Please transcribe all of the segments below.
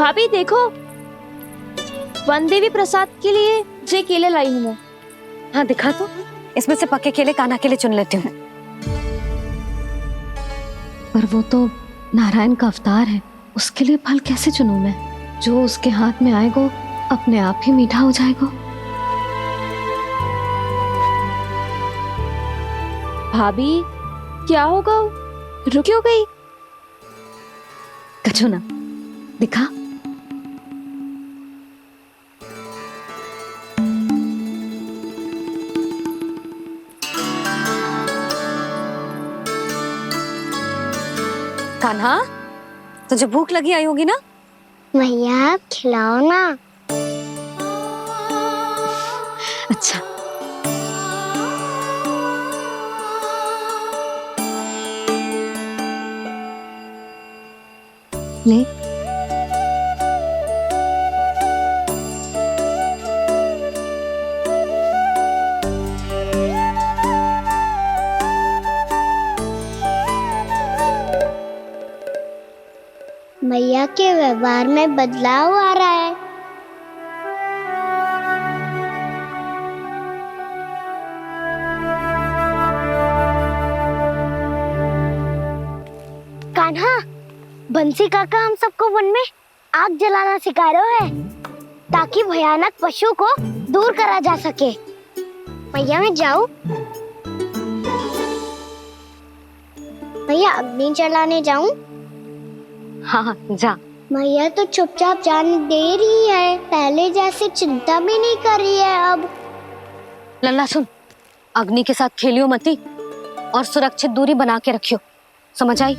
भाभी देखो, वन देवी प्रसाद के लिए ये केले लाई हूँ मैं। हाँ दिखा तो, इसमें से पके केले कान्हा के लिए चुन लेती हूँ। पर वो तो नारायण का अवतार है, उसके लिए फल कैसे चुनूं मैं? जो उसके हाथ में आएगा अपने आप ही मीठा हो जाएगा। भाभी क्या होगा, रुक क्यों गई? कछू ना दिखा। कान्हा, तुझे भूख लगी आई होगी ना? भैया खिलाओ ना। अच्छा, ले। भैया के व्यवहार में बदलाव आ रहा है। कान्हा, बंसी काका हम सबको वन में आग जलाना सिखा रहा है ताकि भयानक पशु को दूर करा जा सके। भैया मैं जाऊं? भैया अग्नि जलाने जाऊं? हाँ जा। भैया तो चुपचाप जाने दे रही है, पहले जैसे चिंता भी नहीं कर रही है अब। लल्ला सुन, अग्नि के साथ खेलियो मती और सुरक्षित दूरी बना के रखियो, समझ आई?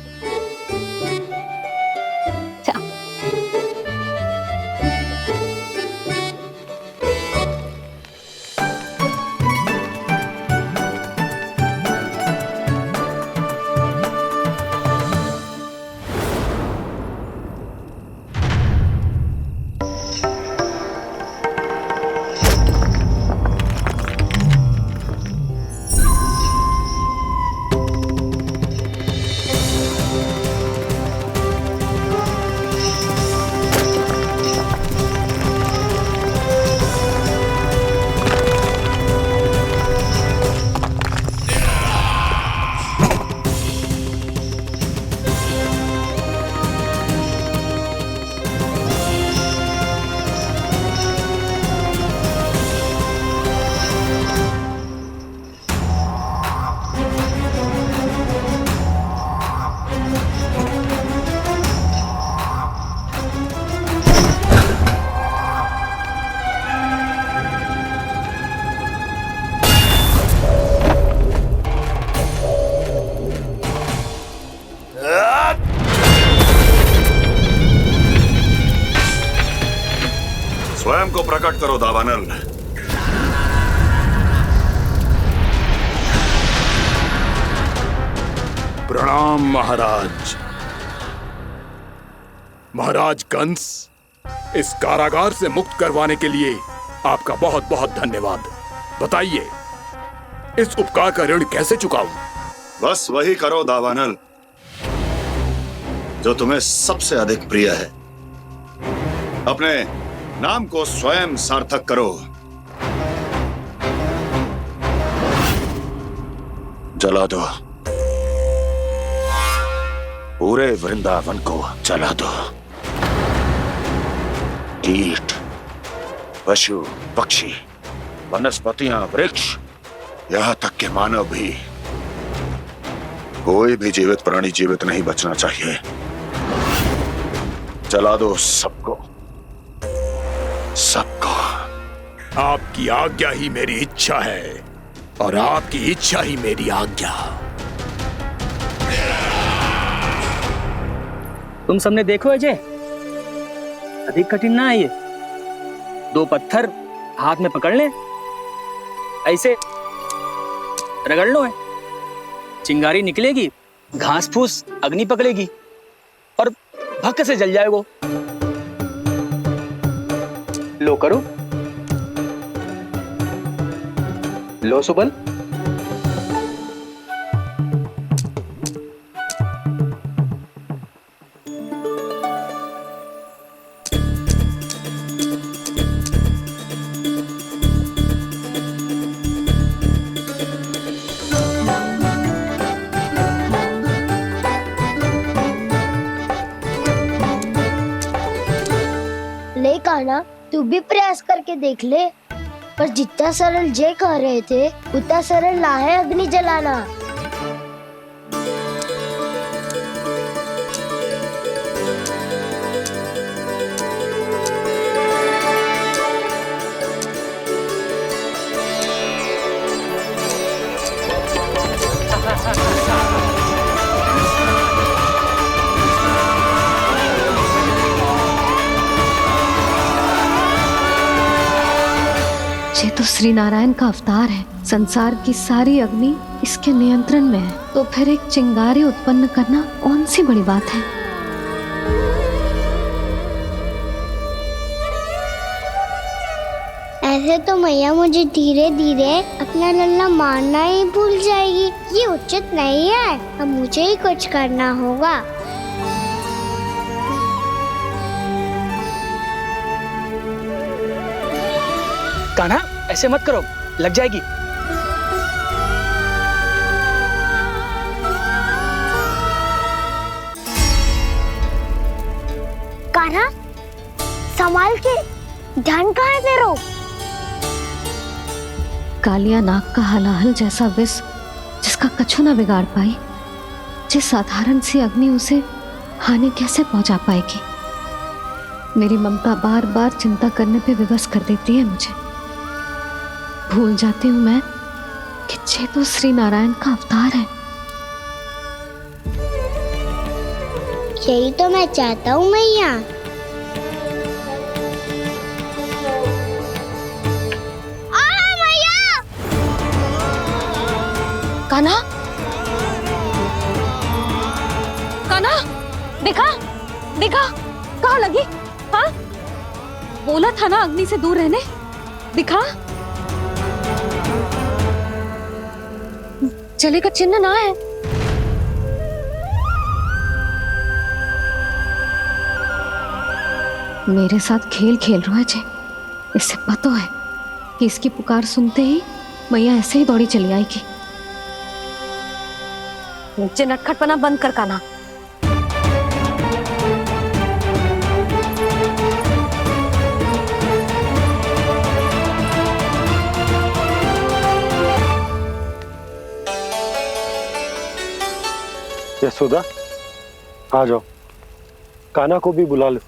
स्वयं को प्रकट करो दावानल। प्रणाम महाराज। महाराज कंस, इस कारागार से मुक्त करवाने के लिए आपका बहुत बहुत धन्यवाद। बताइए, इस उपकार का ऋण कैसे चुकाऊं? बस वही करो दावानल जो तुम्हें सबसे अधिक प्रिय है। अपने नाम को स्वयं सार्थक करो। जला दो, पूरे वृंदावन को जला दो। कीट, पशु, पक्षी, वनस्पतियां, वृक्ष, यहां तक के मानव भी, कोई भी जीवित प्राणी जीवित नहीं बचना चाहिए। जला दो सबको, सबको। आपकी आज्ञा ही मेरी इच्छा है और आपकी इच्छा ही मेरी आज्ञा। तुम सबने देखो अजय, अधिक कठिन ना है ये। 2 पत्थर हाथ में पकड़ ले, ऐसे रगड़ लो है, चिंगारी निकलेगी, घास फूस अग्नि पकड़ेगी और भक्क से जल जाएगा। लो करो, लो सुबल। तू भी प्रयास करके देख ले। पर जितना सरल जय कह रहे थे उतना सरल ना है अग्नि जलाना। ये तो श्री नारायण का अवतार है। संसार की सारी अग्नि इसके नियंत्रण में है, तो फिर एक चिंगारी उत्पन्न करना कौन सी बड़ी बात है। ऐसे तो मैया मुझे धीरे धीरे अपना लल्ला मारना ही भूल जाएगी। ये उचित नहीं है। अब मुझे ही कुछ करना होगा। कान्हा, ऐसे मत करो, लग जाएगी। कान्हा, संभाल के, ध्यान कहाँ है तेरो? कालिया नाग का हलाहल जैसा विष जिसका कछु ना बिगाड़ पाई, जिस साधारण सी अग्नि उसे हानि कैसे पहुंचा पाएगी। मेरी ममता बार बार चिंता करने पे विवश कर देती है मुझे। भूल जाती हूँ मैं कि ये तो श्री नारायण का अवतार है। यही तो मैं चाहता हूँ मैया। कान्हा, कान्हा, देखा देखा, कहाँ लगी? हाँ, बोला था ना अग्नि से दूर रहने। दिखा, जले का चिन्ह ना है। मेरे साथ खेल खेल रहा है जे। इससे पता है कि इसकी पुकार सुनते ही मैया ऐसे ही दौड़ी चली आएगी। नीचे नटखटपना बंद कर कान्हा। यशोदा, आ जाओ, कान्हा को भी बुला लो।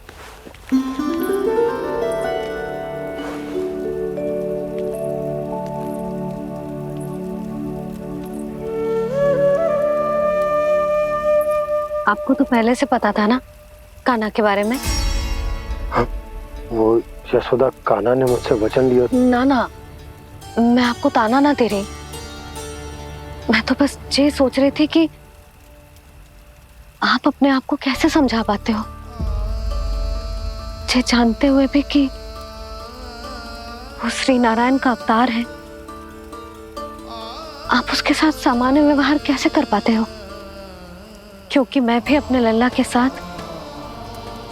आपको तो पहले से पता था ना कान्हा के बारे में? हाँ, वो यशोदा, कान्हा ने मुझसे वचन लिया। ना ना, मैं आपको ताना ना दे रही। मैं तो बस ये सोच रही थी कि आप अपने आप को कैसे समझा पाते हो, ये जानते हुए भी कि वो श्री नारायण का अवतार है। आप उसके साथ सामान्य व्यवहार कैसे कर पाते हो? क्योंकि मैं भी अपने लल्ला के साथ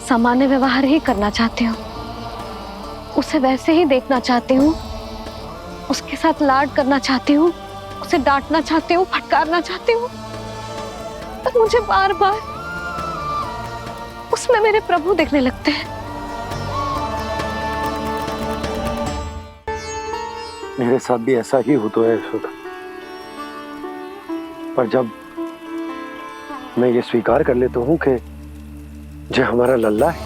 सामान्य व्यवहार ही करना चाहती हूँ। उसे वैसे ही देखना चाहती हूँ, उसके साथ लाड करना चाहती हूँ, उसे डांटना चाहती हूँ, फटकारना चाहती हूँ। पर मुझे बार बार उसमें मेरे प्रभु दिखने लगते हैं। मेरे साथ भी ऐसा ही होता है यशोदा। पर जब मैं ये स्वीकार कर लेता हूँ कि जो हमारा लल्ला है,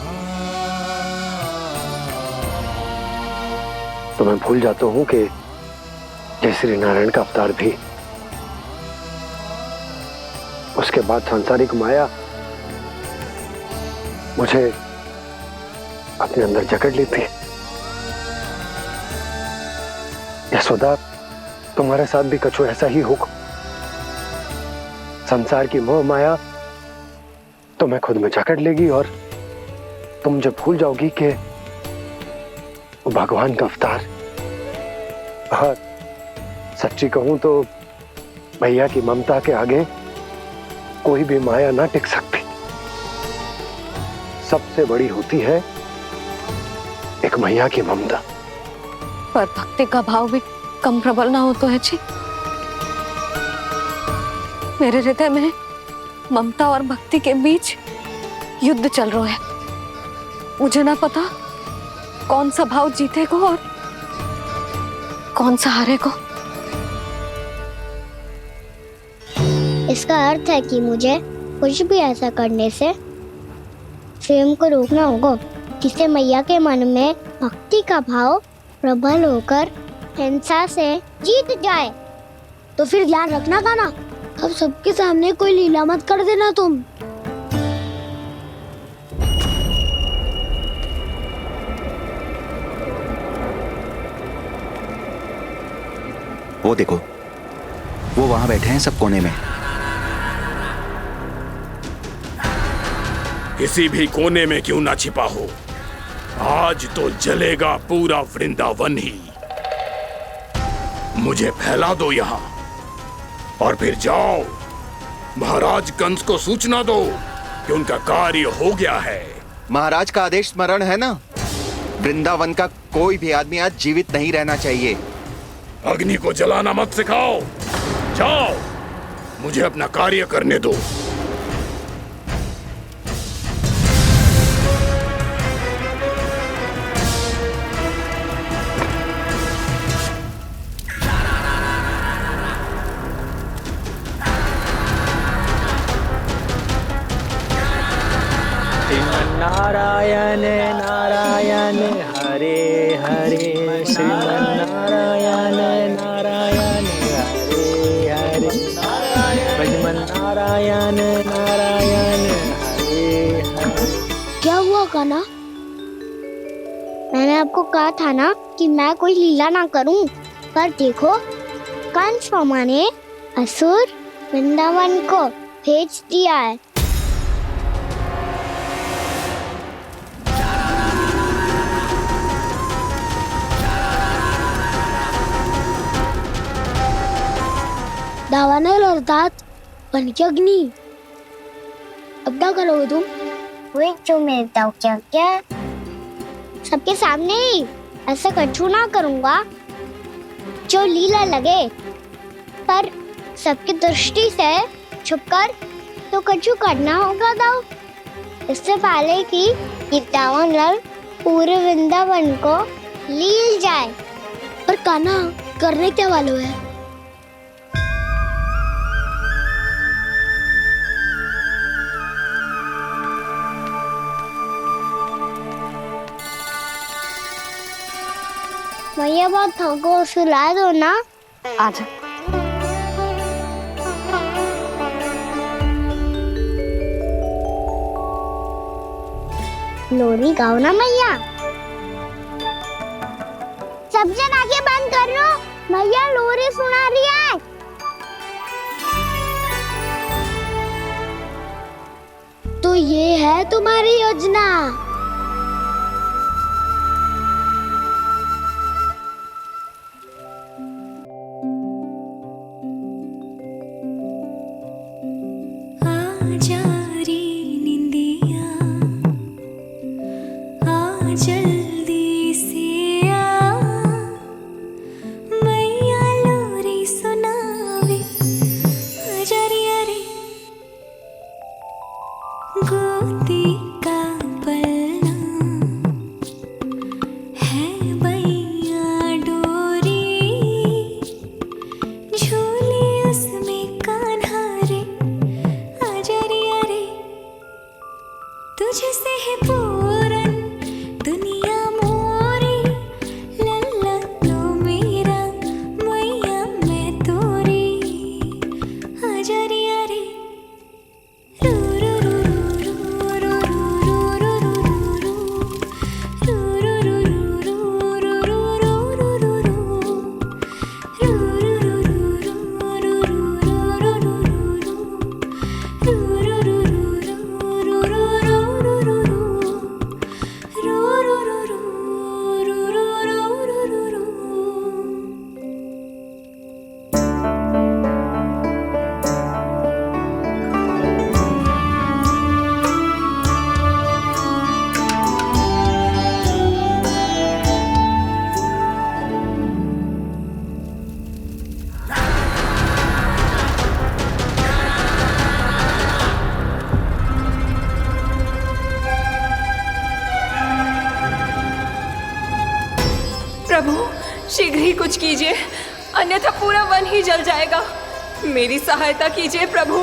तो मैं भूल जाता हूँ कि जय श्री नारायण का अवतार भी। उसके बाद सांसारिक माया मुझे अपने अंदर जकड़ लेती है। यशोदा, तुम्हारे साथ भी कछु ऐसा ही होगा। संसार की मोह माया तुम्हें खुद में जकड़ लेगी और तुम जब भूल जाओगी कि वो भगवान का अवतार। हाँ, सच्ची कहूं तो भैया की ममता के आगे कोई भी माया ना टिक सकती। सबसे बड़ी होती है एक मैया की ममता। पर भक्ति का भाव भी कम प्रबल ना हो तो है जी। मेरे हृदय में ममता और भक्ति के बीच युद्ध चल रहा है। मुझे ना पता कौन सा भाव जीतेगा और कौन सा हारेगा। इसका अर्थ है कि मुझे कुछ भी ऐसा करने से स्वयं को रोकना होगा जिससे मैया के मन में भक्ति का भाव प्रबल होकर हिंसा से जीत जाए। तो फिर ध्यान रखना गाना, अब सबके सामने कोई लीला मत कर देना तुम। वो देखो, वो वहां बैठे हैं सब कोने में। किसी भी कोने में क्यों ना छिपा हो, आज तो जलेगा पूरा वृंदावन ही। मुझे फैला दो यहाँ और फिर जाओ महाराज कंस को सूचना दो कि उनका कार्य हो गया है। महाराज का आदेश स्मरण है ना, वृंदावन का कोई भी आदमी आज जीवित नहीं रहना चाहिए। अग्नि को जलाना मत सिखाओ, जाओ मुझे अपना कार्य करने दो। नारायण नारायण हरे हरे, श्रीमन्नारायण नारायण हरे हरे, भजमन नारायण नारायण हरे हरे। क्या हुआ गाना? मैंने आपको कहा था ना कि मैं कोई लीला ना करूं, पर देखो कंस मामा ने असुर वृंदावन को भेज दिया है। दावानल अर्थात बन की अग्नि। अब क्या करोगे तुम? वही जो मेरे ताऊ क्या सबके सामने ही ऐसा कछु ना करूंगा जो लीला लगे, पर सबकी दृष्टि से छुपकर तो कछु करना होगा दाऊ। इससे पहले कि ये दावानल पूरे वृंदावन को लील जाए। पर कान्हा करने क्या वालों है? भैया बहुत थको, सुला दो ना। आजा। लोरी गाओ ना मैया। सब जन आंखें बंद कर लो, मैया लोरी सुना रही है। तो ये है तुम्हारी योजना। जल्दी से आ, मैया लोरी सुनावे, अजरिया रे गोदी का पलना है, बैया डोरी झूले उसमें कान्हा रे, अजरिया रे तुझसे है पूरन दुनिया मोरी, लल्ला तो मेरा मैया मैं तोरी, अजरिया रे रू रू रू रू रू कुछ कीजिए, अन्यथा पूरा वन ही जल जाएगा। मेरी सहायता कीजिए प्रभु।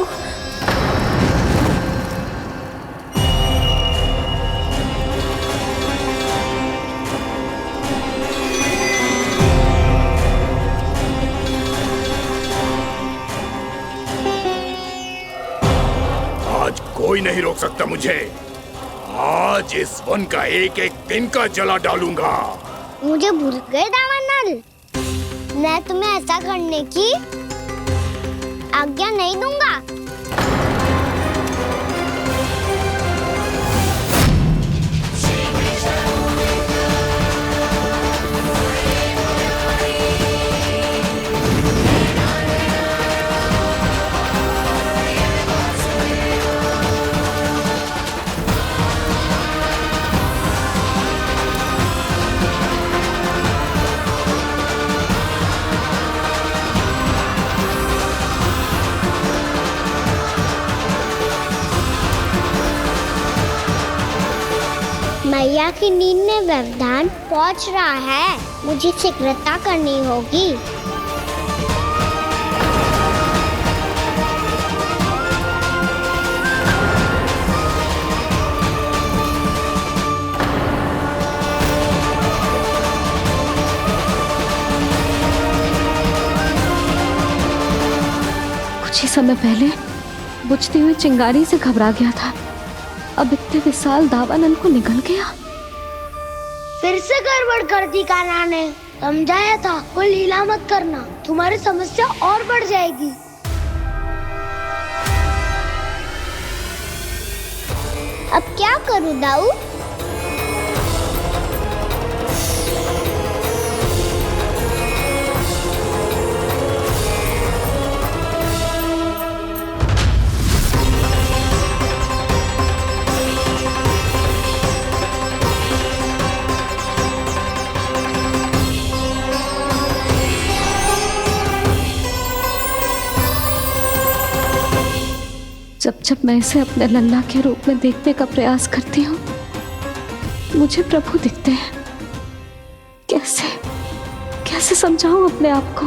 आज कोई नहीं रोक सकता मुझे। आज इस वन का एक एक दिन का जला डालूंगा। मुझे भूल गए दावानल, मैं तुम्हें ऐसा करने की आज्ञा नहीं दूंगा। मैया की नींद में व्यवधान पहुंच रहा है, मुझे शीघ्रता करनी होगी। कुछ ही समय पहले बुझती हुई चिंगारी से घबरा गया था, अब इतने विशाल दावानल को निगल गया। फिर से गड़बड़ कर दी कान्हा ने। समझाया था कोई लीला मत करना, तुम्हारी समस्या और बढ़ जाएगी। अब क्या करूं दाऊ? जब जब मैं इसे अपने लल्ला के रूप में देखने का प्रयास करती हूँ, मुझे प्रभु दिखते हैं। कैसे कैसे समझाऊं अपने आप को?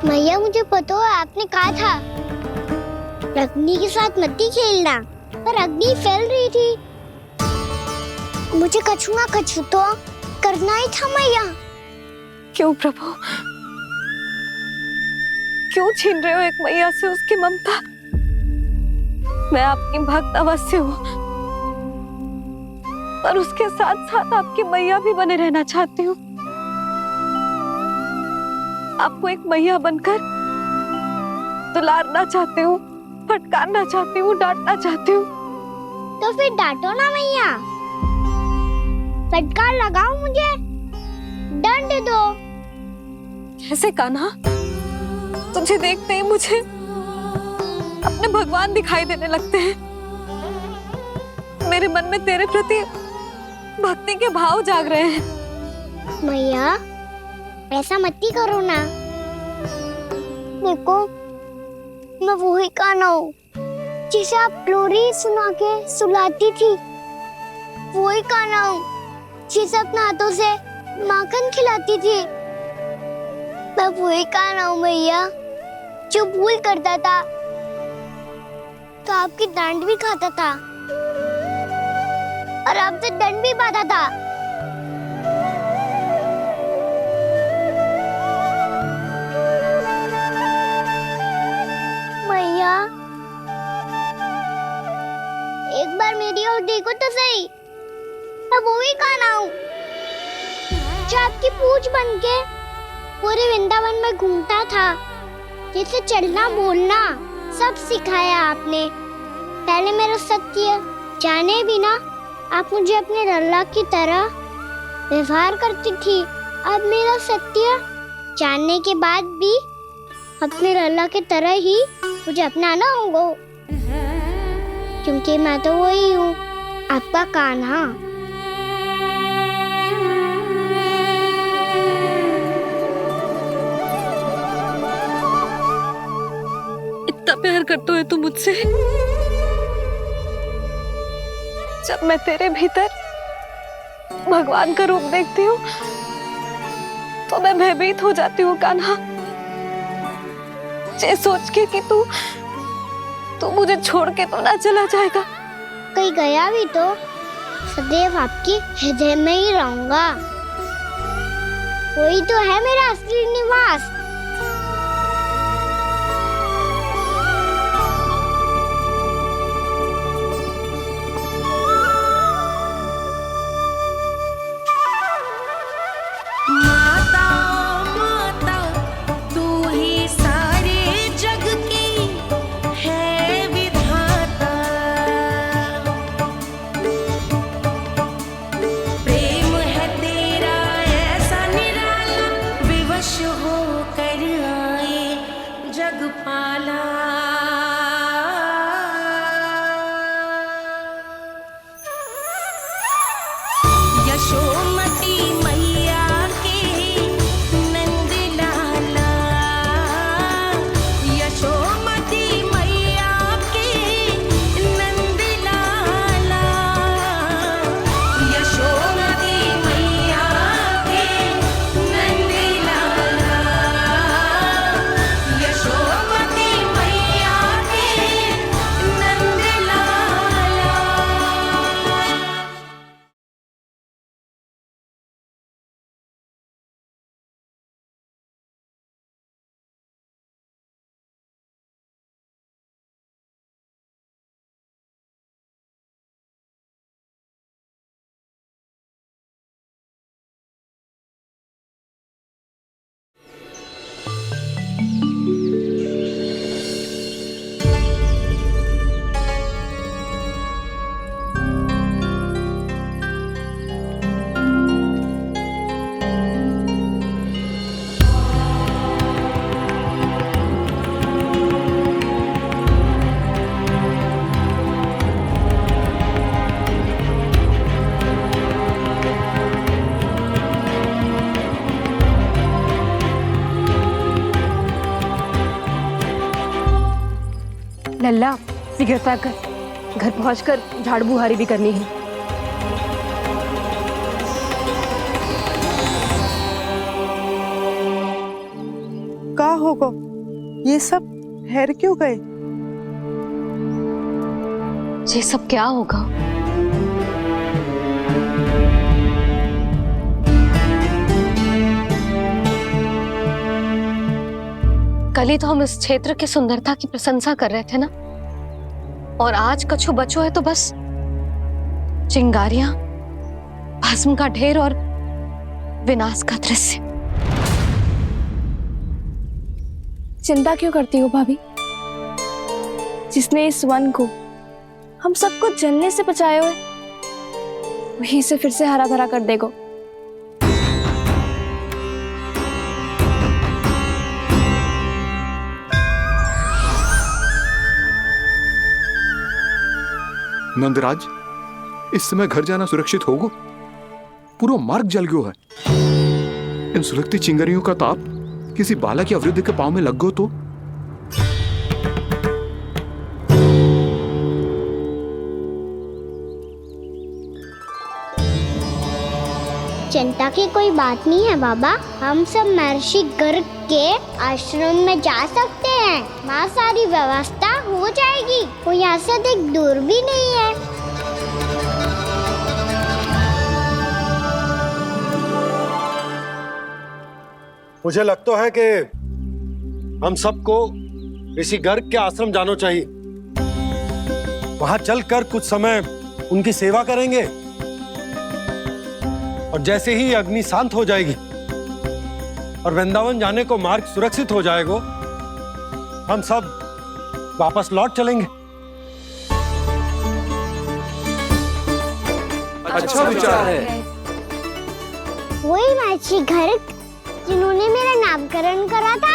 मैया मुझे पता है आपने कहा था अग्नि के साथ मत ही खेलना, पर अग्नि फैल रही थी। मुझे कछु ना कछु तो करना ही था मैया। क्यों प्रभु, क्यों छीन रहे हो एक मैया से उसकी ममता? मैं आपकी भक्त अवश्य हूँ, पर उसके साथ साथ आपकी मैया भी बने रहना चाहती हूँ। आपको एक मैया बनकर दुलारना चाहती हूँ, फटकारना चाहती हूँ, डांटना चाहती हूँ। तो फिर डांटो ना मैया, फटकार लगाओ, मुझे दंड दो। कैसे कान्हा? तुझे देखते ही मुझे अपने भगवान दिखाई देने लगते हैं। मेरे मन में तेरे प्रति भक्ति के भाव जाग रहे हैं। मैया ऐसा मत ही करो ना। देखो मैं वही कान्हा हूँ जिसे आप लोरी सुना के सुलाती थी। वही कान्हा हूँ जिसे अपने हाथों से माखन खिलाती थी। मैं वही कान्हा हूँ मैया जो भूल करता था तो आपकी डांट भी खाता था और आपसे दंड भी पाता था। मैया एक बार मेरी ओर देखो तो सही। मैं वही कान्हा हूँ जो आपकी पूंछ बनके पूरे वृंदावन में घूमता था, जिसे चलना बोलना सब सिखाया आपने। पहले मेरा सत्य जाने बिना आप मुझे अपने लल्ला की तरह व्यवहार करती थी। अब मेरा सत्य जानने के बाद भी अपने लल्ला की तरह ही मुझे अपनाना होगा, क्योंकि मैं तो वही हूँ, आपका कान्हा। इतना प्यार करते हो तुम मुझसे, जब मैं तेरे भीतर भगवान का रूप देखती हूँ तो मैं भयभीत हो जाती हूँ कान्हा, ये सोच के कि तू मुझे छोड़ के तो ना चला जाएगा। कहीं गया भी तो सदैव आपके हृदय में ही रहूंगा। वही तो है मेरा असली निवास। लल्ला शीघ्र पैक कर, घर पहुंचकर झाड़ू बुहारी भी करनी है। का होगा ये सब ठहर क्यों गए? ये सब क्या होगा? कल ही तो हम इस क्षेत्र की सुंदरता की प्रशंसा कर रहे थे ना, और आज कछु बचो है तो बस चिंगारियां, भस्म का ढेर और विनाश का दृश्य। चिंता क्यों करती हो भाभी? जिसने इस वन को, हम सबको जलने से बचाए हुए, वही से फिर से हरा भरा कर देगा। नंदराज, इस समय घर जाना सुरक्षित होगा? पूरा मार्ग जल गयो है। इन सुलगती चिंगारियों का ताप किसी बालक या वृद्ध के पांव में लग गो तो? चिंता की कोई बात नहीं है बाबा, हम सब महर्षि गर्ग के आश्रम में जा सकते हैं। वहाँ सारी व्यवस्था हो जाएगी, कोई यहाँ से अधिक दूर भी नहीं है। मुझे लगता है कि हम सबको ऋषि गर्ग के आश्रम जाना चाहिए। वहां चलकर कुछ समय उनकी सेवा करेंगे, और जैसे ही अग्नि शांत हो जाएगी और वृंदावन जाने को मार्ग सुरक्षित हो जाएगा, हम सब वापस लौट चलेंगे। अच्छा विचार है। वही महर्षि गर्ग जिन्होंने मेरा नामकरण करा था।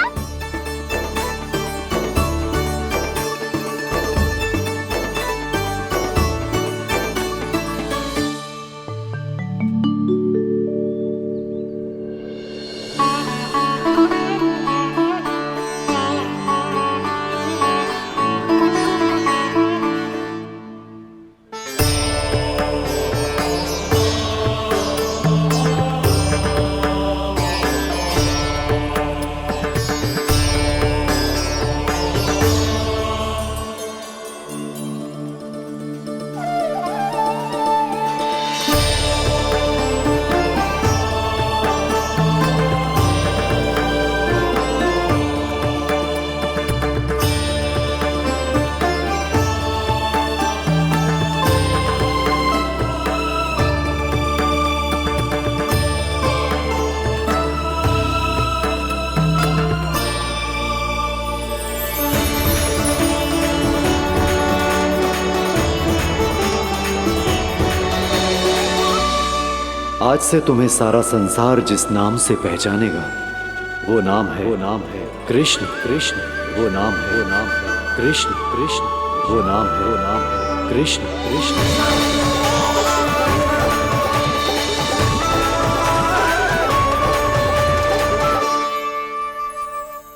आज से तुम्हें सारा संसार जिस नाम से पहचानेगा वो नाम है कृष्ण। कृष्ण वो नाम है कृष्ण। कृष्ण वो नाम है कृष्ण। कृष्ण।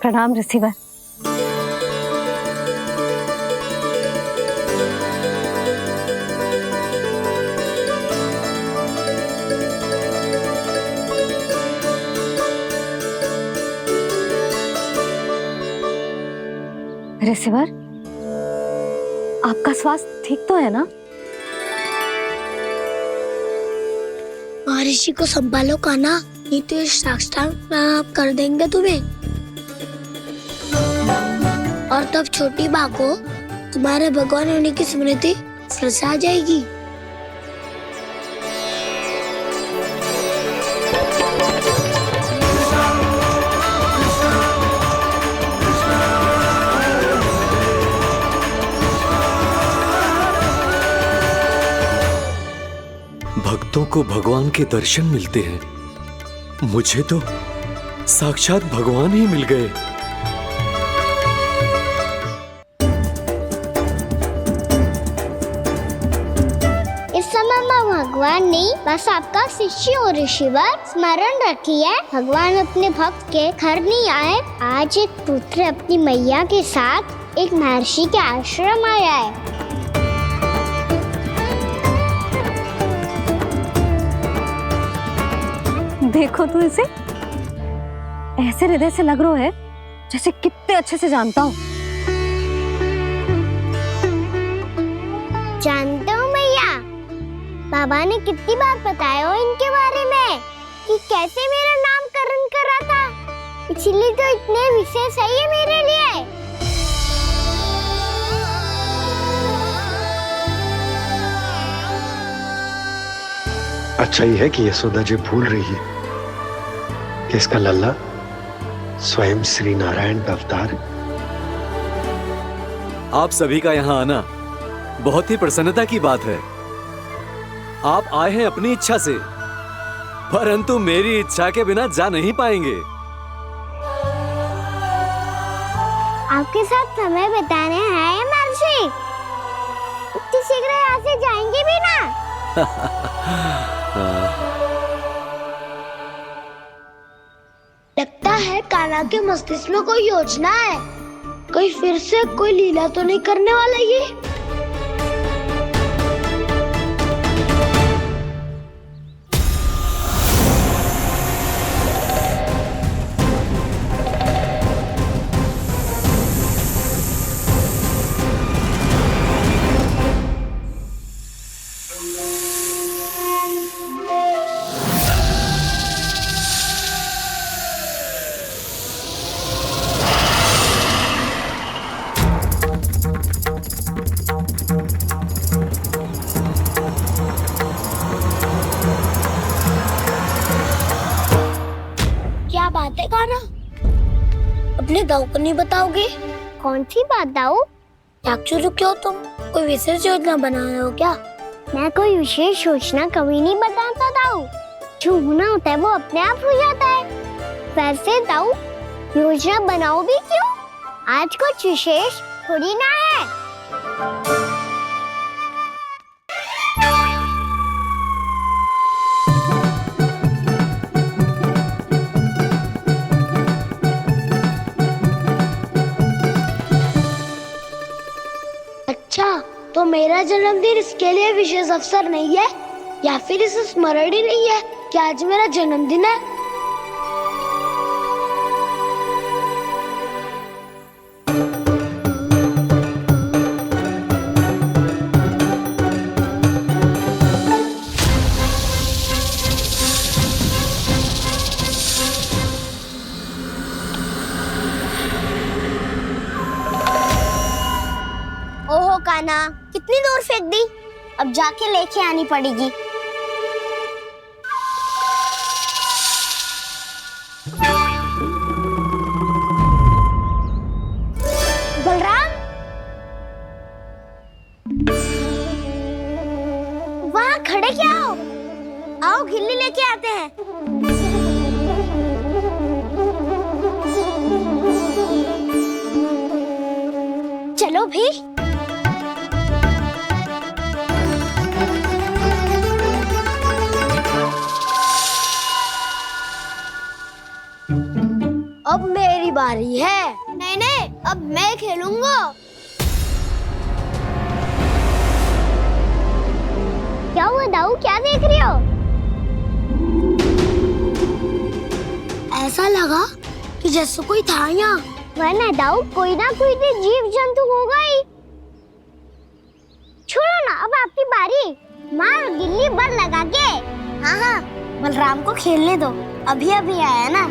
प्रणाम रिसीवर। रिसीवर, आपका स्वास्थ्य ठीक तो है ना? महर्षि को संभालो कान्हा, नहीं तो ये साक्षात कर देंगे तुम्हें। और तब छोटी बा को तुम्हारे भगवान होने की स्मृति फिर से आ जाएगी। भक्तों को भगवान के दर्शन मिलते हैं, मुझे तो साक्षात भगवान ही मिल गए। इस समय मैं भगवान नहीं, बस आपका शिष्य हूँ ऋषिवर। स्मरण रखिए, भगवान अपने भक्त के घर नहीं आए। आज एक पुत्र अपनी मैया के साथ एक महर्षि के आश्रम आया है। देखो तू इसे, ऐसे हृदय से लग रहा है जैसे कितने अच्छे से जानता हूँ। जानते हो मैया, बाबा ने कितनी बार बताया हो इनके बारे में कि कैसे मेरा नामकरण करा था, इसीलिए तो इतने विशेष है ये मेरे लिए। अच्छा ही है कि यशोदा जी भूल रही है कि इसका लल्ला स्वयं श्री नारायण का अवतार है। आप सभी का यहाँ आना बहुत ही प्रसन्नता की बात है। आप आए हैं अपनी इच्छा से, परंतु मेरी इच्छा के बिना जा नहीं पाएंगे। आपके साथ समय बिताने हैं महर्षि, इतनी शीघ्र यहाँ से जाएंगे भी ना? लगता है कान्हा के मस्तिष्क में कोई योजना है, कोई फिर से कोई लीला तो नहीं करने वाला ये। क्या बात है कान्हा, अपने दाऊ को नहीं बताओगे? कौन सी बात दाऊ? याक्षु रुके हो तुम, कोई विशेष योजना बना रहे हो क्या? मैं कोई विशेष योजना कभी नहीं बताता दाऊ, जो होना होता है वो अपने आप हो जाता है। वैसे दाऊ, योजना बनाओ भी क्यों? आज कुछ विशेष थोड़ी ना है। अच्छा, तो मेरा जन्मदिन इसके लिए विशेष अवसर नहीं है, या फिर इसे स्मरण ही नहीं है कि आज मेरा जन्मदिन है? ओहो कान्हा, कितनी दूर फेंक दी, अब जाके लेके आनी पड़ेगी। बलराम, वहाँ खड़े क्या हो? आओ खिल्ली लेके चलो फिर। अब मेरी बारी है। नहीं नहीं, अब मैं खेलूंगा। क्या हुआ दाऊ, क्या देख रहे हो? ऐसा लगा कि जैसे कोई था यहाँ। वरना दाऊ कोई ना कोई तो जीव जंतु होगा ही। छोड़ो ना, अब आपकी बारी। मार गिल्ली बर लगा के। हाँ हाँ, बलराम को खेलने दो, अभी अभी आया ना।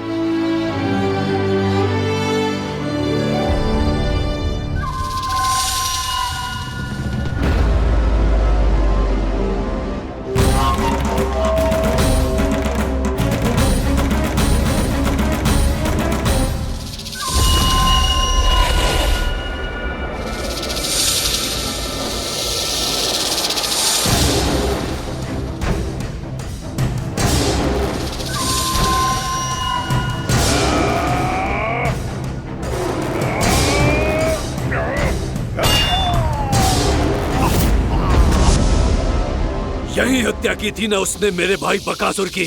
यही हत्या की थी ना उसने मेरे भाई बकासुर की।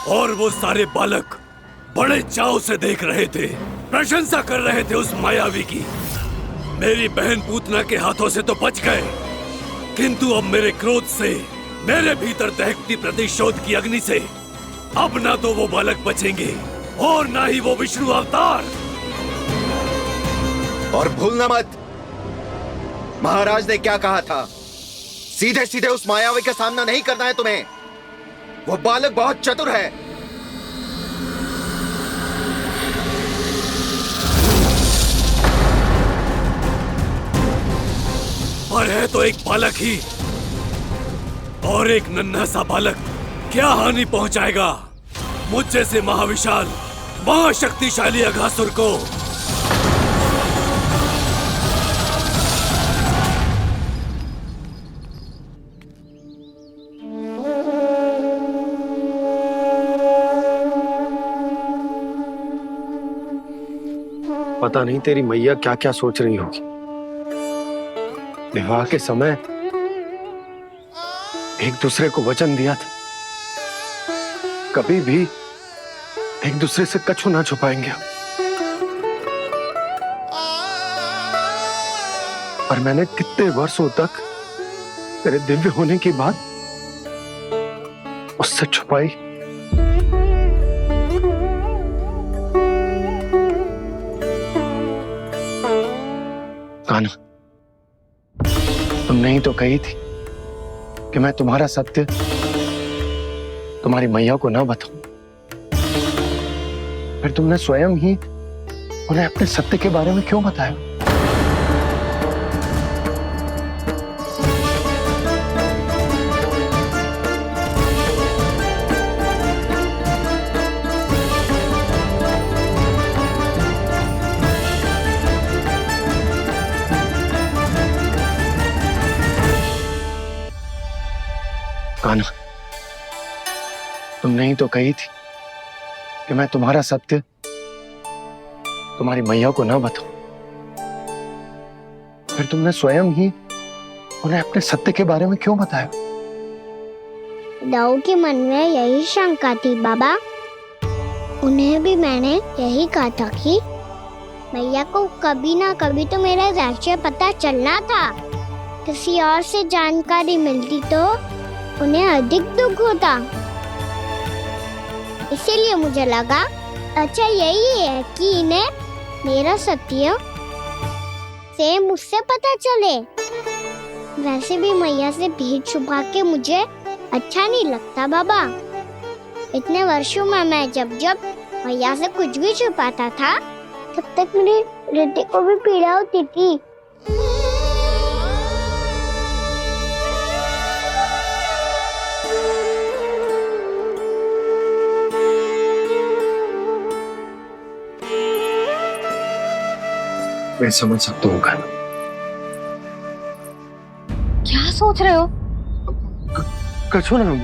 और वो सारे बालक बड़े चाव से देख रहे थे, प्रशंसा कर रहे थे उस मायावी की। मेरी बहन पूतना के हाथों से तो बच गए, किंतु अब मेरे क्रोध से, मेरे भीतर दहकती प्रतिशोध की अग्नि से अब ना तो वो बालक बचेंगे और ना ही वो विष्णु अवतार। और भूलना मत, महाराज ने क्या कहा था, सीधे सीधे उस मायावी का सामना नहीं करना है तुम्हें। वो बालक बहुत चतुर है। पर है तो एक बालक ही, और एक नन्हा सा बालक क्या हानि पहुंचाएगा मुझ जैसे महाविशाल महाशक्तिशाली अघासुर को। पता नहीं तेरी मैया क्या क्या सोच रही होगी। विवाह के समय एक दूसरे को वचन दिया था, कभी भी एक दूसरे से कछु ना छुपाएंगे। और मैंने कितने वर्षों तक तेरे दिव्य होने की बात उससे छुपाई। कान्हा, तुमने ही तो कही थी कि मैं तुम्हारा सत्य तुम्हारी मैया को ना बताऊं। फिर तुमने स्वयं ही उन्हें अपने सत्य के बारे में क्यों बताया? कान्हा, तुमने ही तो कही थी कि मैं तुम्हारा सत्य तुम्हारी मैया को ना बताऊं। फिर तुमने स्वयं ही उन्हें अपने सत्य के बारे में क्यों बताया? दाऊ के मन में यही शंका थी बाबा। उन्हें भी मैंने यही कहा था कि मैया को कभी ना कभी तो मेरा रहस्य पता चलना था। किसी और से जानकारी मिलती तो उन्हें अधिक दुख होता। इसीलिए मुझे लगा अच्छा यही है कि इन्हें मेरा सत्य से मुझसे पता चले। वैसे भी मैया से भेद छुपा के मुझे अच्छा नहीं लगता बाबा। इतने वर्षों में मैं जब जब मैया से कुछ भी छुपाता था तब तक मेरे हृदय को भी पीड़ा होती थी। मैं समझ सकता हूँ कान्हा। क्या सोच रहे हो? कछु ना।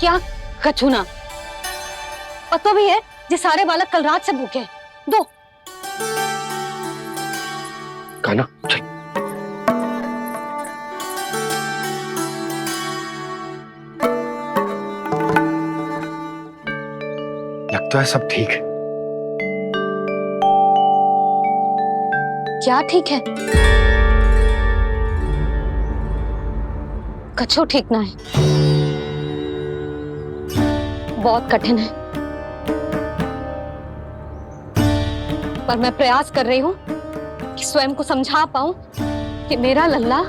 क्या कछु ना? पता भी है ये सारे बालक कल रात से भूखे हैं। दो कान्हा, चल। तो है, सब ठीक है। क्या ठीक है? कछु ठीक ना है, बहुत कठिन है, पर मैं प्रयास कर रही हूं कि स्वयं को समझा पाऊं कि मेरा लल्ला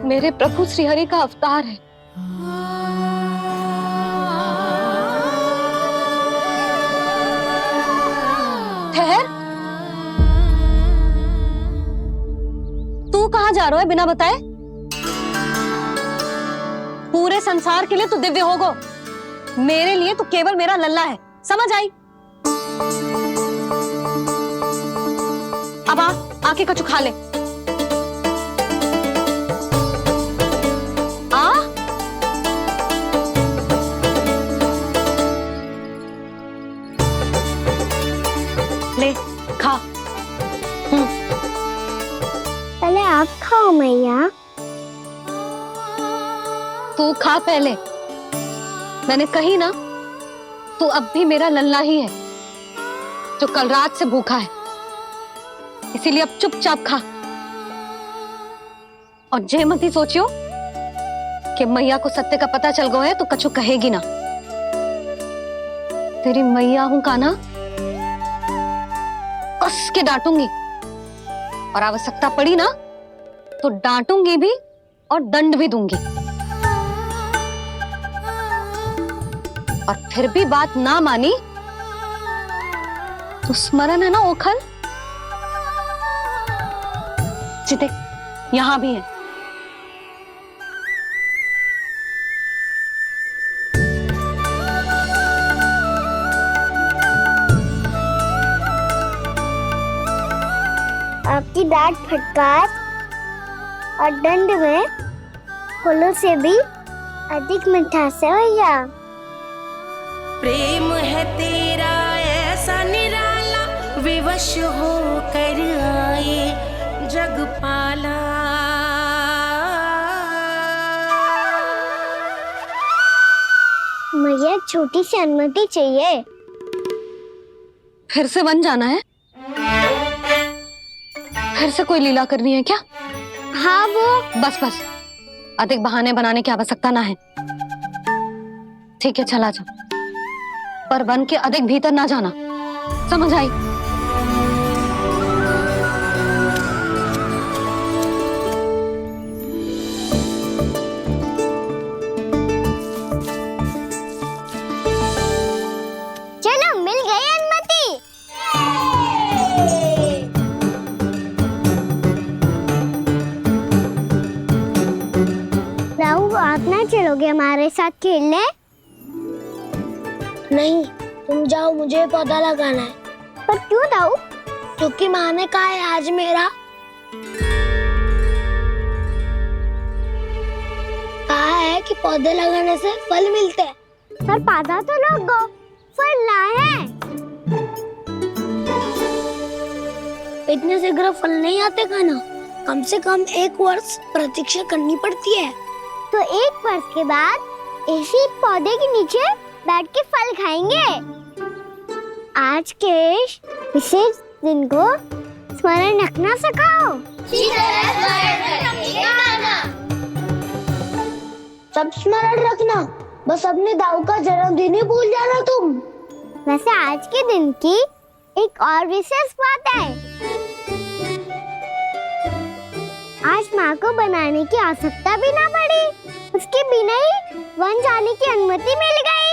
मेरे प्रभु श्रीहरि का अवतार है। ठहर, तू कहां जा रहा है बिना बताए? पूरे संसार के लिए तू दिव्य होगो, मेरे लिए तू केवल मेरा लल्ला है, समझ आई? अब आके कछु खा ले। ले खा। पहले आप खाओ मैया। तू खा पहले। मैंने कही ना, तू अब भी मेरा लल्ला ही है जो कल रात से भूखा है, इसीलिए अब चुपचाप खा। और जे मत ही सोचियो कि मैया को सत्य का पता चल गया है तो कछु कहेगी ना। तेरी मैया हूं कान्हा, कस के डांटूंगी, और आवश्यकता पड़ी ना तो डांटूंगी भी और दंड भी दूंगी। और फिर भी बात ना मानी तो स्मरण है ना ओखल? देख, यहां भी है। आपकी डांट फटकार और दंड में फूलों से भी अधिक मिठास है भैया। प्रेम है तेरा ऐसा निराला, विवश हो कर आए जग पाला। मैया छोटी सी अनुमति चाहिए। फिर से वन जाना है? फिर से कोई लीला करनी है क्या? हाँ वो। बस बस, अधिक बहाने बनाने की आवश्यकता ना है। ठीक है, चला जा, पर वन के अधिक भीतर ना जाना, समझ आई? चलो, मिल गई अनुमति। राहु, आप ना चलोगे हमारे साथ खेलने? नहीं, तुम जाओ, मुझे पौधा लगाना है। पर क्यों राहु? क्योंकि माँ ने कहा है आज मेरा कहा है कि पौधे लगाने से फल मिलते हैं। पर पौधा तो लगो, फल ना है। इतने शीघ्र फल नहीं आते खाना, कम से कम 1 वर्ष प्रतीक्षा करनी पड़ती है। तो 1 वर्ष के बाद इसी पौधे के नीचे बैठ के फल खाएंगे। आज के विशेष दिन को स्मरण रखना सिखाओ। सब स्मरण रखना, बस अपने दाऊ का जन्मदिन ही भूल जाना तुम। वैसे आज के दिन की एक और विशेष बात है। आज माँ को बनाने की आवश्यकता भी ना पड़ी, उसके बिना ही वन जाने की अनुमति मिल गई।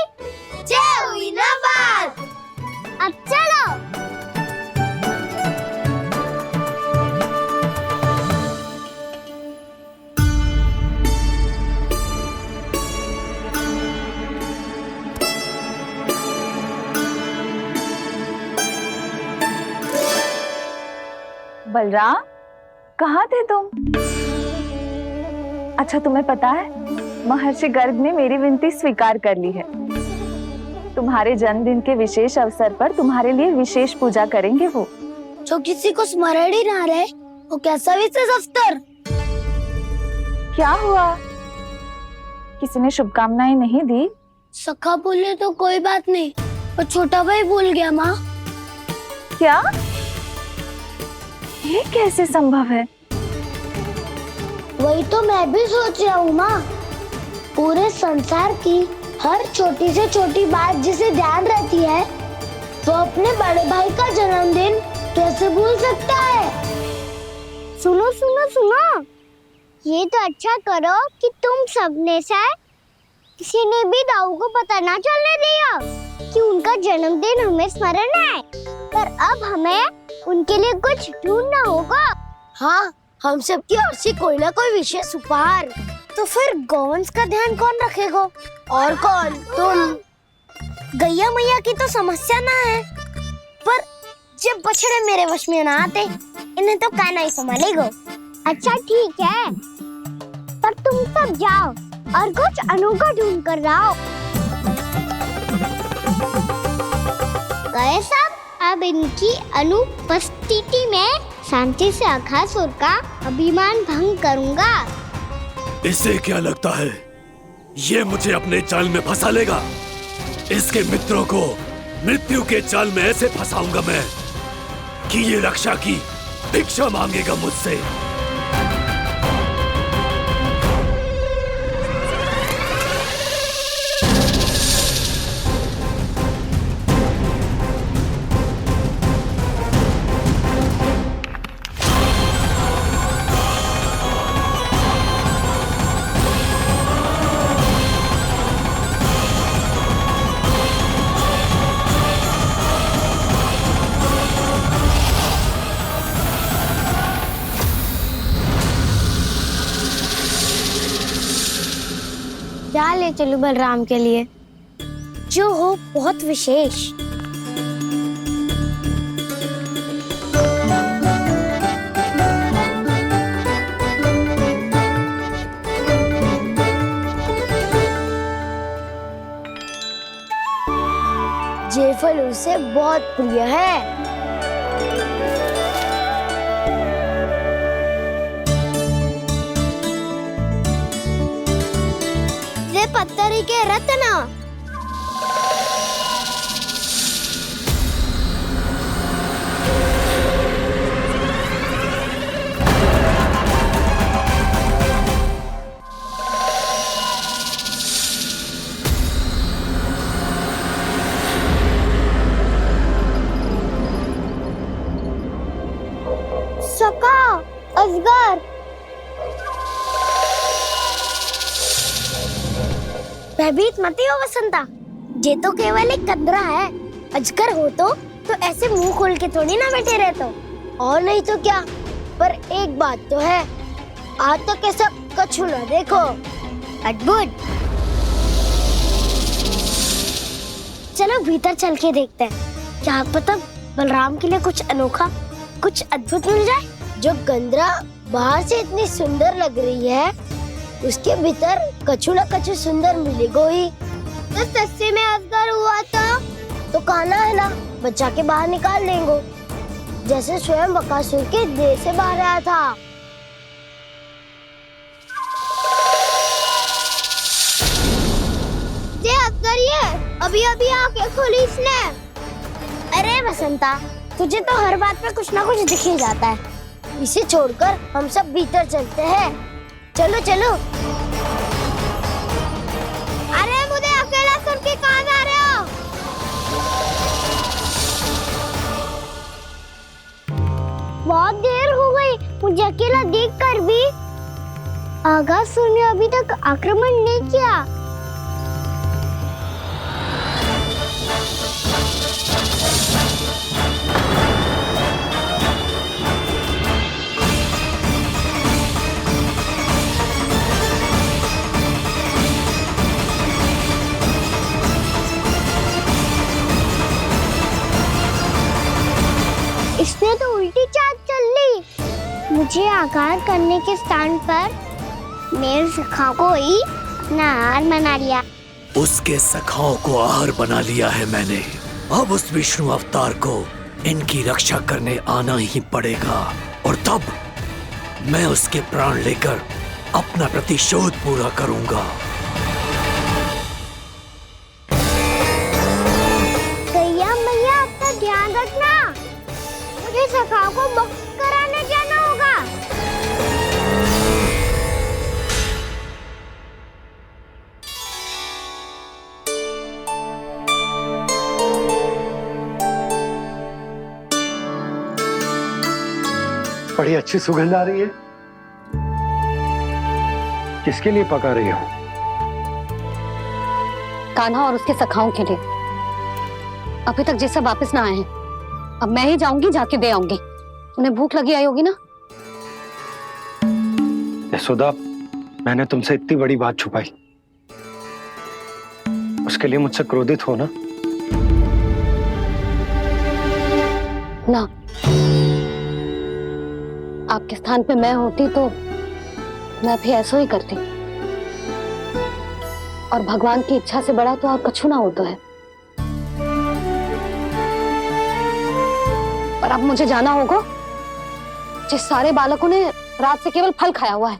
जय हुई ना बात। अब चलो। बलराम, कहाँ थे तुम? अच्छा, तुम्हें पता है महर्षि गर्ग ने मेरी विनती स्वीकार कर ली है। तुम्हारे जन्मदिन के विशेष अवसर पर तुम्हारे लिए विशेष पूजा करेंगे वो। जो किसी को स्मरण ही ना रहे, वो कैसा विशेष अवसर? क्या हुआ? किसी ने शुभकामनाएं नहीं दी? सखा बोले तो कोई बात नहीं, पर छोटा भाई भूल गया माँ। क्या? ये कैसे संभव है? वही तो मैं भी सोच रहा हूँ माँ। पूरे संसार की हर छोटी से छोटी बात जिसे ध्यान रहती है, वो अपने बड़े भाई का जन्मदिन कैसे भूल सकता है? सुनो सुनो सुनो, ये तो अच्छा करो कि तुम सबने से किसी ने भी दाऊ को पता ना चलने दिया कि उनका जन्मदिन हमें स्मरण है। पर अब हमें उनके लिए कुछ ढूंढना होगा। हाँ, हम सबकी ओर से कोई ना कोई विशेष उपहार। तो फिर गोवंश का ध्यान कौन रखेगा? और कौन? तुम। गैया मैया की तो समस्या ना है, पर जब बछड़े मेरे वश में ना आते, इन्हें तो कान्हा ही संभालेगा। अच्छा ठीक है, पर तुम सब जाओ और कुछ अनोखा ढूंढ कर लाओ। गए सब। अब इनकी अनुपस्थिति में शांति से अघासुर का अभिमान भंग करूंगा। इसे क्या लगता है ये मुझे अपने जाल में फंसा लेगा? इसके मित्रों को मृत्यु के जाल में ऐसे फंसाऊंगा मैं कि ये रक्षा की भिक्षा मांगेगा मुझसे। क्या ले चलूं बलराम के लिए जो हो बहुत विशेष? ये फल उसे बहुत प्रिय है। पत्थरी के रत्न। सका, अजगर। भयभीत मत हो वसंता, ये तो केवल एक कंदरा है। अजगर हो तो ऐसे मुंह खोल के थोड़ी ना बैठे रहते हो। और नहीं तो क्या, पर एक बात तो है, आज तक तो ऐसा कछु ना देखो। अद्भुत। चलो भीतर चल के देखते हैं, क्या पता बलराम के लिए कुछ अनोखा, कुछ अद्भुत मिल जाए। जो गंदरा बाहर से इतनी सुंदर लग रही है, उसके भीतर कछु न कछु सुंदर मिलेगा ही। तो सस्ते में अजगर हुआ था तो कान्हा है ना, बच्चा के बाहर निकाल लेंगे, जैसे स्वयं बकासुर के देह से बाहर आया था। ये अजगर ये अभी अभी आंखें खोली इसने। अरे बसंता, तुझे तो हर बात पे कुछ ना कुछ दिख ही जाता है। इसे छोड़कर हम सब भीतर चलते हैं। चलो चलो। अरे मुझे अकेला सुन के कहाँ जा रहे हो? बहुत देर हो गई मुझे अकेला देखकर भी। अघासुर ने अभी तक आक्रमण नहीं किया। इसने तो उल्टी चाल चल ली। मुझे आघात करने के स्थान पर मेरे सखा को ही अपना आहार बना लिया। उसके सखाओं को आहार बना लिया है मैंने। अब उस विष्णु अवतार को इनकी रक्षा करने आना ही पड़ेगा, और तब मैं उसके प्राण लेकर अपना प्रतिशोध पूरा करूंगा। रखना, मुझे सखा को मुक्त कराने जाना होगा। बड़ी अच्छी सुगंध आ रही है। किसके लिए पका रही हो? कान्हा और उसके सखाओं के लिए। अभी तक जैसा वापस ना आए हैं, अब मैं ही जाऊंगी, जाके दे आऊंगी। उन्हें भूख लगी आई होगी ना। यशोदा, मैंने तुमसे इतनी बड़ी बात छुपाई, उसके लिए मुझसे क्रोधित हो ना? ना, आपके स्थान पे मैं होती तो मैं भी ऐसा ही करती। और भगवान की इच्छा से बड़ा तो और कछु ना होता है। पर अब मुझे जाना होगा। जिस सारे बालकों ने रात से केवल फल खाया हुआ है।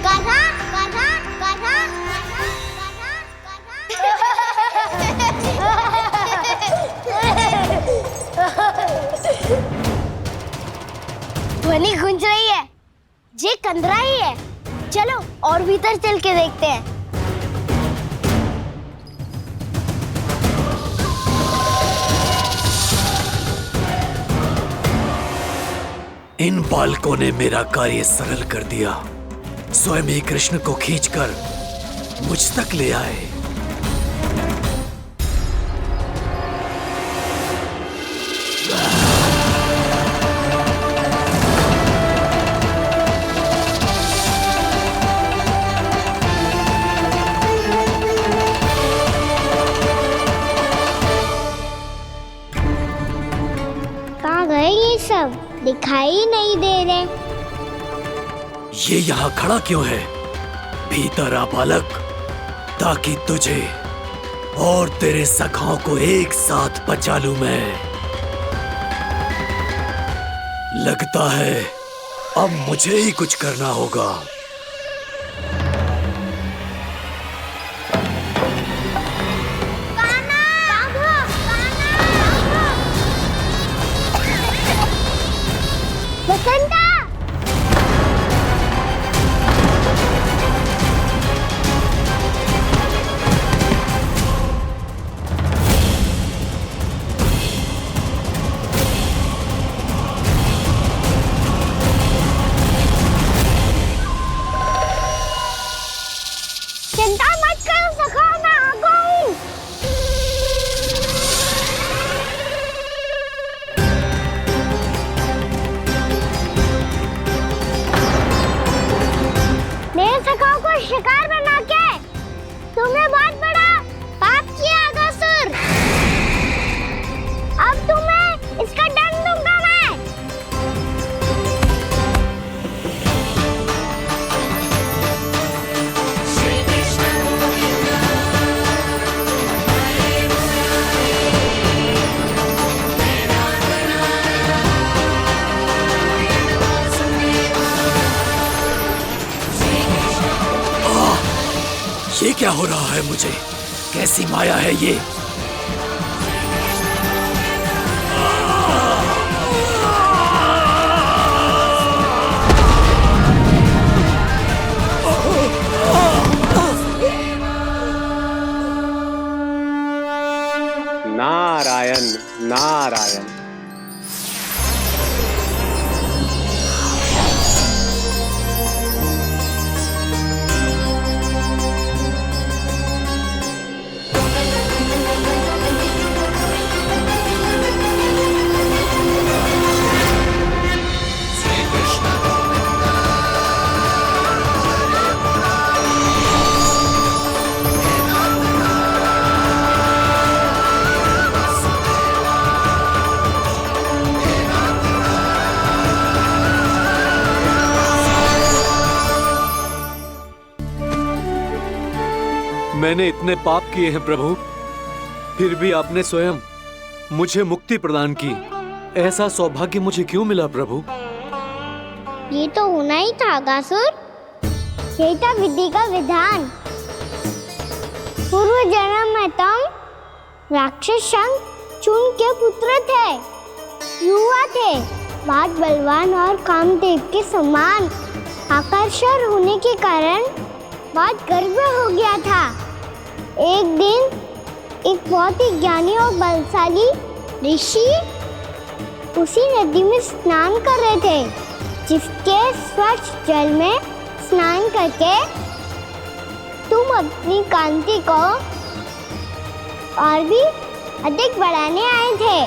कान्हा, कान्हा, कान्हा, ध्वनि गूंज रही है, ये कंदरा ही है। चलो और भीतर चल के देखते हैं। इन बालकों ने मेरा कार्य सरल कर दिया। स्वयं ही कृष्ण को खींचकर मुझ तक ले आए। कहाँ गए ये सब? दिखाई नहीं दे रहे। ये यहाँ खड़ा क्यों है? भीतर आ बालक, ताकि तुझे और तेरे सखाओं को एक साथ बचा लूं मैं। लगता है अब मुझे ही कुछ करना होगा। बसंता! चिंता मत करो सखा, मैं आ गई। मेरे सखाओं को शिकार बना के तुमने बहुत बड़ा पाप किया अगासुर। अब तुम्हें इसका दंड दूंगा मैं। ये क्या हो रहा है मुझे? कैसी माया है ये? नारायण नारायण। मैंने इतने पाप किए हैं प्रभु, फिर भी आपने स्वयं मुझे मुक्ति प्रदान की। ऐसा सौभाग्य मुझे क्यों मिला प्रभु? ये तो होना ही था अगासुर। यही था विधि का विधान। पूर्व जन्म में तुम राक्षस शंखचूर्ण के पुत्र थे, युवा थे, बहुत बलवान और कामदेव के समान। आकर्षण होने के कारण बहुत गर्व हो गया था। एक दिन एक बहुत ही ज्ञानी और बलशाली ऋषि उसी नदी में स्नान कर रहे थे, जिसके स्वच्छ जल में स्नान करके तुम अपनी कांति को और भी अधिक बढ़ाने आए थे।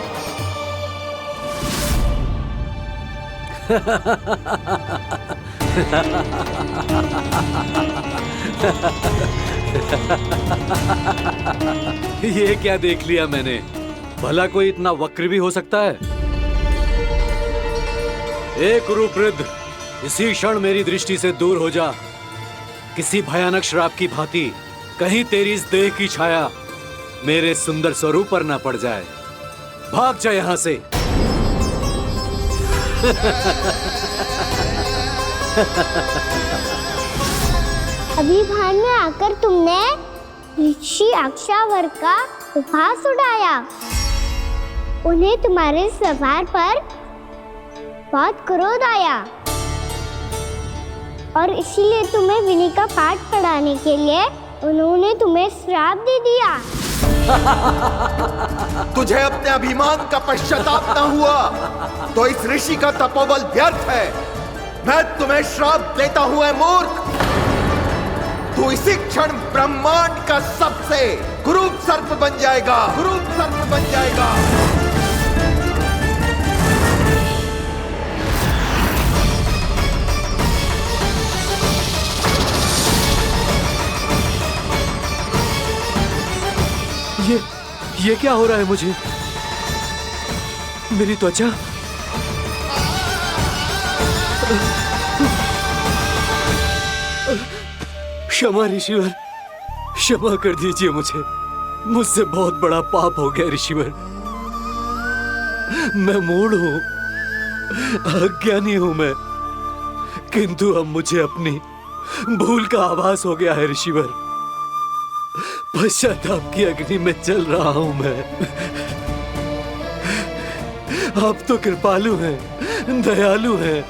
ये क्या देख लिया मैंने? भला कोई इतना वक्र भी हो सकता है? एक रूपवृद्ध, इसी क्षण मेरी दृष्टि से दूर हो जा। किसी भयानक श्राप की भांति कहीं तेरी इस देह की छाया मेरे सुंदर स्वरूप पर ना पड़ जाए। भाग जा यहां से। अभी भान में आकर तुमने ऋषि अक्षावर का उपहास उड़ाया। उन्हें तुम्हारे स्वभाव पर बहुत क्रोध आया और इसीलिए तुम्हें विधि का पाठ पढ़ाने के लिए उन्होंने तुम्हें श्राप दे दिया। तुझे अपने अभिमान का पश्चाताप न हुआ तो इस ऋषि का तपोबल व्यर्थ है। मैं तुम्हें श्राप देता हूं, मूर्ख। तू इसी क्षण ब्रह्मांड का सबसे कुरूप सर्प बन जाएगा, कुरूप सर्प बन जाएगा। ये क्या हो रहा है मुझे? मेरी त्वचा क्षमा ऋषिवर, क्षमा कर दीजिए मुझे। मुझसे बहुत बड़ा पाप हो गया ऋषिवर। मैं मूढ़ हूं, अज्ञानी हूं मैं, किंतु अब मुझे अपनी भूल का आभास हो गया है ऋषिवर। पश्चाताप की अग्नि में जल रहा हूं मैं। आप तो कृपालु हैं, दयालु हैं।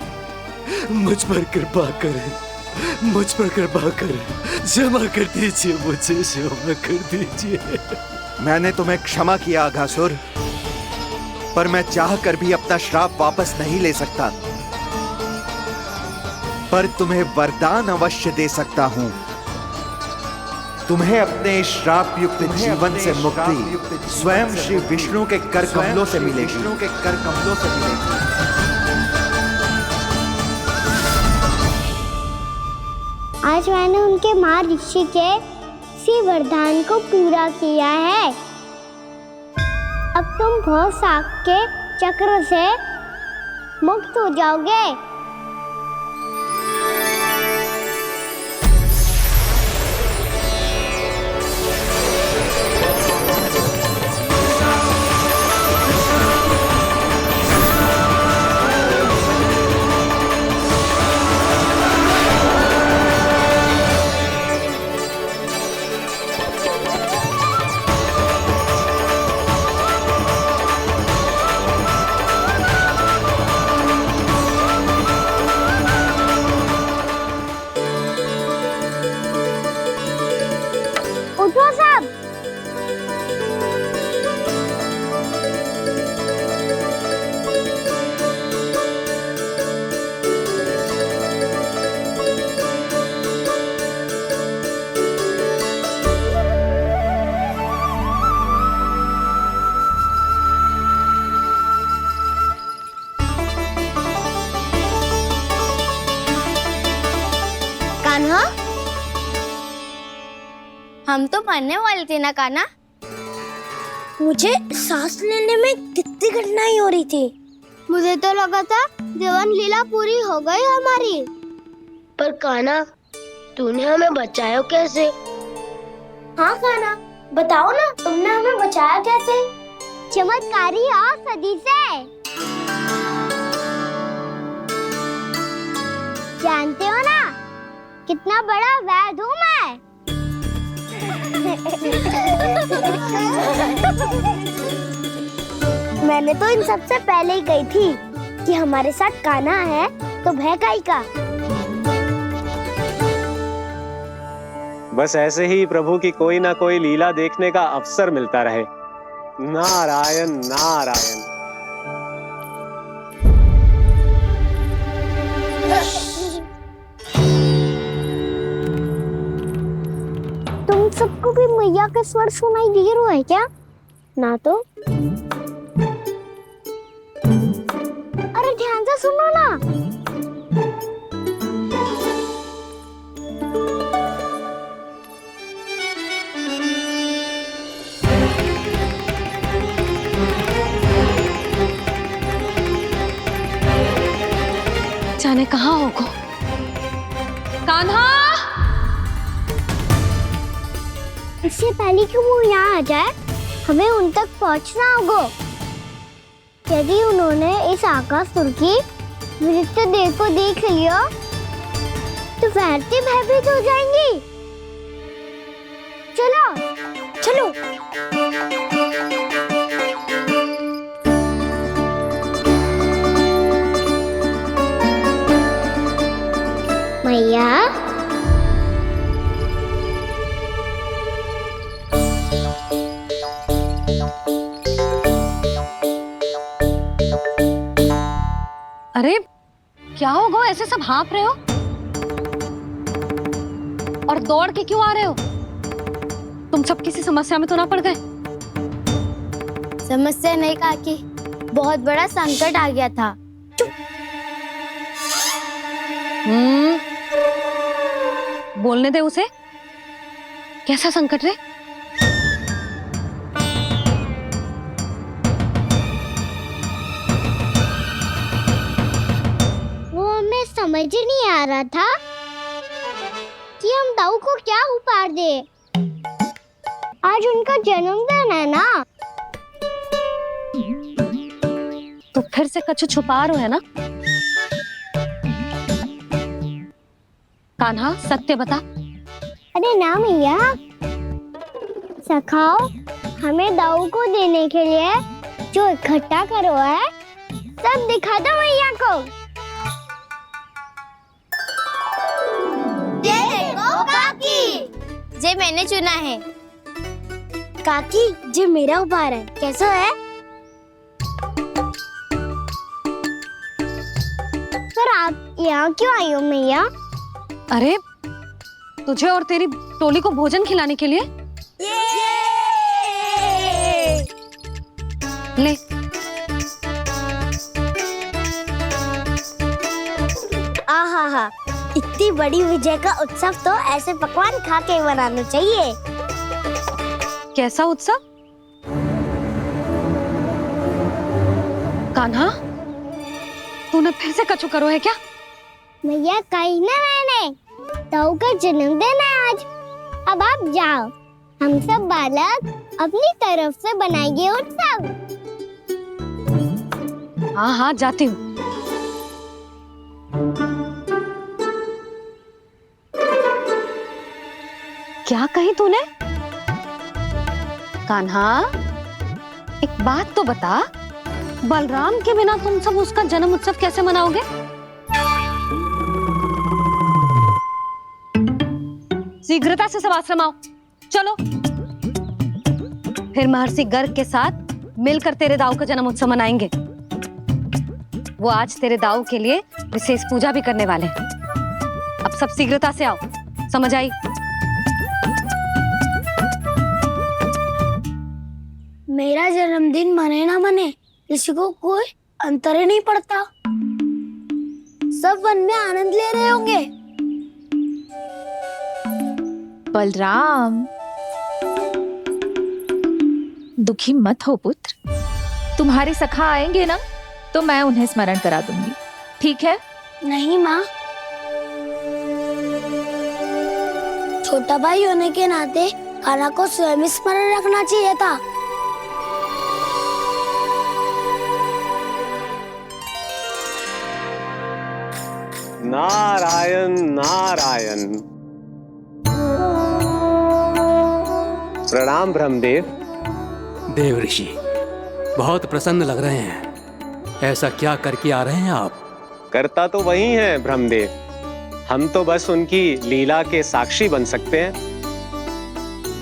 मुझ पर कृपा करें, मुझ पर कृपा करें। क्षमा कर दीजिए मुझे, क्षमा कर दीजिए। मैंने तुम्हें क्षमा किया अघासुर, पर मैं चाहकर भी अपना श्राप वापस नहीं ले सकता। पर तुम्हें वरदान अवश्य दे सकता हूं। तुम्हें अपने श्राप युक्त जीवन से मुक्ति स्वयं श्री विष्णु के कर कमलों से मिलेगी, विष्णु के कर कमलों से मिलेगी। आज मैंने उनके महर्षि के इसी वरदान को पूरा किया है। अब तुम भव साग के चक्र से मुक्त हो जाओगे। उठो सब। कान्हा, हम तो मरने वाले थे ना कान्हा। मुझे सांस लेने में कितनी कठिनाई हो रही थी। मुझे तो लगा था जीवन लीला पूरी हो गई हमारी। पर कान्हा, तूने हमें बचाया कैसे? हाँ कान्हा, बताओ ना, तुमने हमें बचाया कैसे? चमत्कारी और सदी से। जानते हो ना, कितना बड़ा वैद हूँ मैं। मैंने तो इन सबसे पहले ही कही थी कि हमारे साथ कान्हा है तो भय काई का। बस ऐसे ही प्रभु की कोई ना कोई लीला देखने का अवसर मिलता रहे। नारायण नारायण। तुम सबको भी मैया का स्वर सुनाई दे रहा है क्या? ना तो। अरे ध्यान से सुनो ना। जाने कहाँ होगा कान्हा। इससे पहले कि वो यहाँ आ जाए हमें उन तक पहुँचना होगा। यदि उन्होंने इस आकासुर की नृत्य देह को देख लिया तो वैरती भयभीत हो जाएंगी। चलो चलो। मैया अरे क्या होगा, ऐसे सब हाँफ रहे हो और दौड़ के क्यों आ रहे हो? तुम सब किसी समस्या में तो ना पड़ गए? समस्या नहीं काकी, बहुत बड़ा संकट आ गया था। बोलने दे उसे। कैसा संकट रे? वो हमें समझ ही नहीं आ रहा था कि हम दाऊ को क्या उपहार दे। आज उनका जन्मदिन है ना। तो फिर से कछु छुपा रहे हो है ना? कान्हा सत्य बता। अरे ना मैया, सखाओ हमें दाऊ को देने के लिए जो इकट्ठा करो है सब दिखा दो मैया को। ये देखो काकी, जे मैंने चुना है। काकी जे मेरा उपहार है, कैसा है? पर आप यहाँ क्यों आई हो मैया? अरे तुझे और तेरी टोली को भोजन खिलाने के लिए। ले आहा, इतनी बड़ी विजय का उत्सव तो ऐसे पकवान खा के मनाना चाहिए। कैसा उत्सव? कान्हा तूने फिर से कछु करो है क्या? मैया कही ना मैंने, दाऊ का जन्मदिन है आज। अब आप जाओ, हम सब बालक अपनी तरफ से बनाएंगे उत्सव। हाँ हाँ जाती हूँ। क्या कही तूने? कान्हा एक बात तो बता, बलराम के बिना तुम सब उसका जन्म उत्सव कैसे मनाओगे? शीघ्रता से सब आश्रम आओ, चलो। फिर महर्षि गर्ग के साथ मिलकर तेरे दाऊ का जन्म उत्सव मनाएंगे। वो आज तेरे दाऊ के लिए विशेष पूजा भी करने वाले हैं। अब सब शीघ्रता से आओ, समझ आई? मेरा जन्मदिन मने ना मने, किसी को कोई अंतर ही नहीं पड़ता। सब वन में आनंद ले रहे होंगे। बलराम दुखी मत हो पुत्र, तुम्हारे सखा आएंगे ना तो मैं उन्हें स्मरण करा दूंगी, ठीक है? नहीं माँ, छोटा भाई होने के नाते कान्हा को स्वयं स्मरण रखना चाहिए था। नारायण नारायण। प्रणाम ब्रह्मदेव। देव ऋषि बहुत प्रसन्न लग रहे हैं। ऐसा क्या करके आ रहे हैं आप? करता तो वही है ब्रह्मदेव, हम तो बस उनकी लीला के साक्षी बन सकते हैं।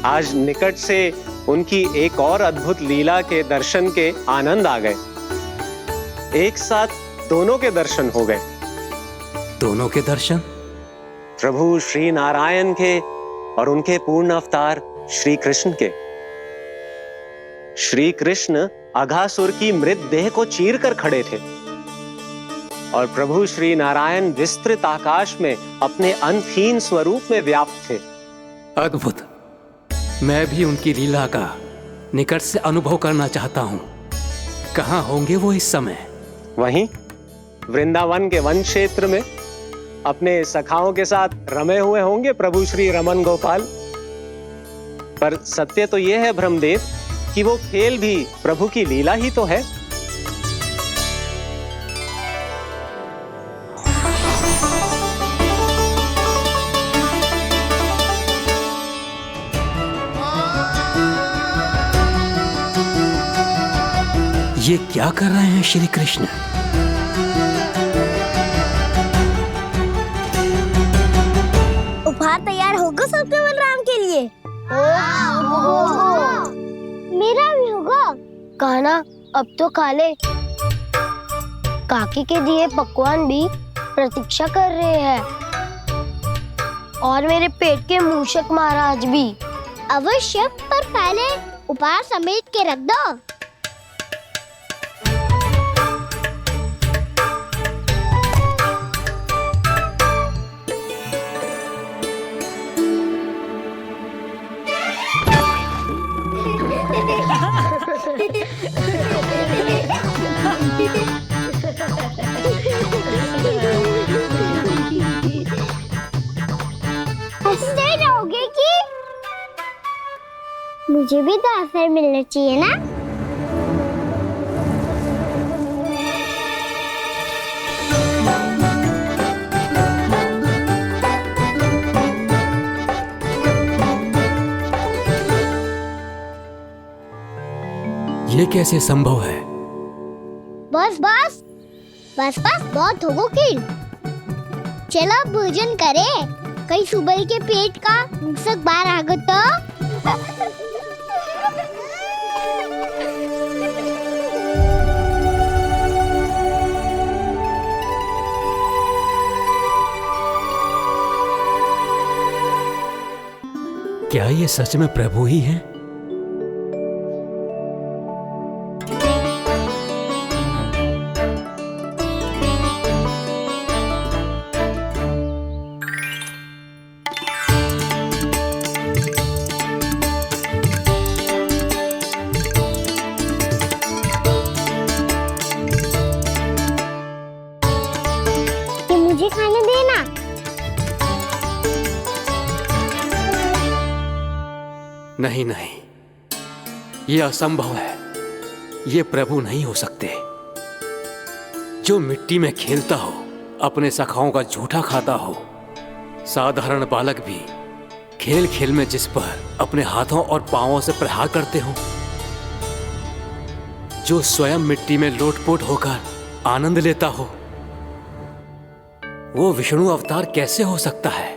आज निकट से उनकी एक और अद्भुत लीला के दर्शन के आनंद आ गए। एक साथ दोनों के दर्शन हो गए। दोनों के दर्शन? प्रभु श्री नारायण के और उनके पूर्ण अवतार श्री कृष्ण के। श्री कृष्ण अघासुर की मृत देह को चीर कर खड़े थे और प्रभु श्री नारायण विस्तृत आकाश में अपने अंतहीन स्वरूप में व्याप्त थे। अद्भुत। मैं भी उनकी लीला का निकट से अनुभव करना चाहता हूँ। कहाँ होंगे वो इस समय? वहीं वृंदावन के वन क्षेत्र में अपने सखाओं के साथ रमे हुए होंगे प्रभु श्री रमन गोपाल। पर सत्य तो यह है ब्रह्मदेव कि वो खेल भी प्रभु की लीला ही तो है। ये क्या कर रहे हैं श्री कृष्ण? उपहार तैयार होगा सबके बलराम के लिए? मेरा भी होगा। कहना अब तो खा ले। काकी के दिए पकवान भी प्रतीक्षा कर रहे हैं और मेरे पेट के मूषक महाराज भी। अवश्य, पर पहले उपहार समेट के रख दो। हंसते रहोगे कि? मुझे भी तो अवसर मिलना चाहिए ना। ये कैसे संभव है? बस बस बस बस बहुत होगो कि। चलो अब भोजन करे। कई सुबह के पेट का मूषक बाहर आ गया तो। क्या ये सच में प्रभु ही हैं? मुझे खाने देना। नहीं नहीं, ये असंभव है। ये प्रभु नहीं हो सकते। जो मिट्टी में खेलता हो, अपने सखाओं का झूठा खाता हो, साधारण बालक भी खेल खेल में जिस पर अपने हाथों और पांवों से प्रहार करते हो, जो स्वयं मिट्टी में लोटपोट होकर आनंद लेता हो, वो विष्णु अवतार कैसे हो सकता है?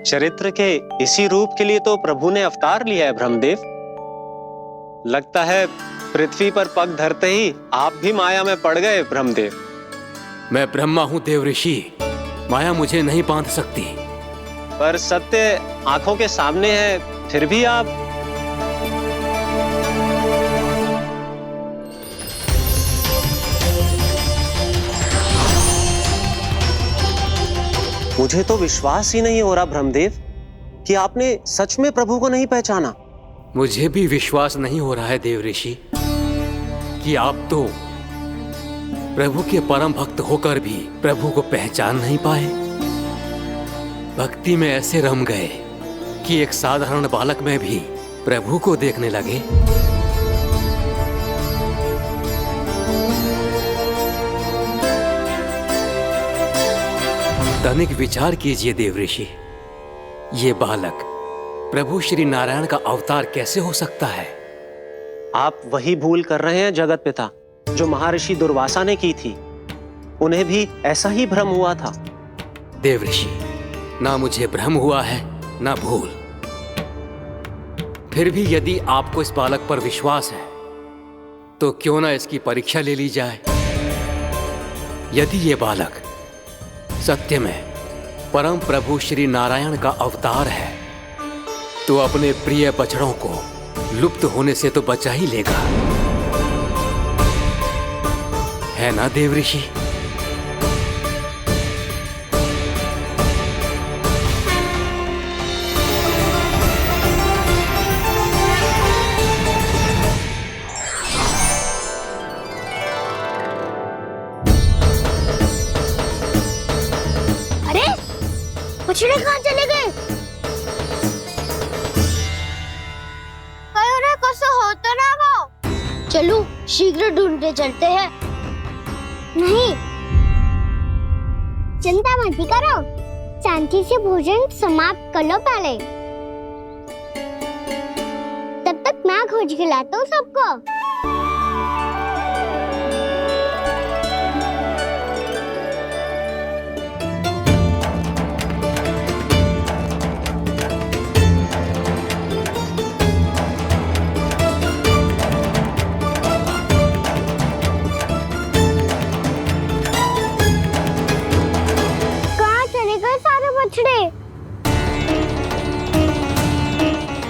चरित्र के इसी रूप के लिए तो प्रभु ने अवतार लिया है ब्रह्मदेव। लगता है पृथ्वी पर पग धरते ही आप भी माया में पड़ गए ब्रह्मदेव। मैं ब्रह्मा हूं देव ऋषि, माया मुझे नहीं बांध सकती। पर सत्य आंखों के सामने है, फिर भी आप। मुझे तो विश्वास ही नहीं हो रहा ब्रह्मदेव कि आपने सच में प्रभु को नहीं पहचाना। मुझे भी विश्वास नहीं हो रहा है देव ऋषि कि आप तो प्रभु के परम भक्त होकर भी प्रभु को पहचान नहीं पाए। भक्ति में ऐसे रम गए कि एक साधारण बालक में भी प्रभु को देखने लगे। तनिक विचार कीजिए देवऋषि, ये बालक प्रभु श्री नारायण का अवतार कैसे हो सकता है? आप वही भूल कर रहे हैं जगत पिता जो महर्षि दुर्वासा ने की थी। उन्हें भी ऐसा ही भ्रम हुआ था। देवऋषि, ना मुझे भ्रम हुआ है ना भूल। फिर भी यदि आपको इस बालक पर विश्वास है तो क्यों ना इसकी परीक्षा ले ली जाए। यदि ये बालक सत्य में परम प्रभु श्री नारायण का अवतार है तो अपने प्रिय बछड़ों को लुप्त होने से तो बचा ही लेगा, है ना देवऋषि? अरे बछड़े कहाँ चले गए? होता ना वो। चलो शीघ्र ढूंढते चलते हैं। नहीं, चिंता मत करो, शांति से भोजन समाप्त कर लो पहले। तब तक मैं खोज के लाता हूँ सबको।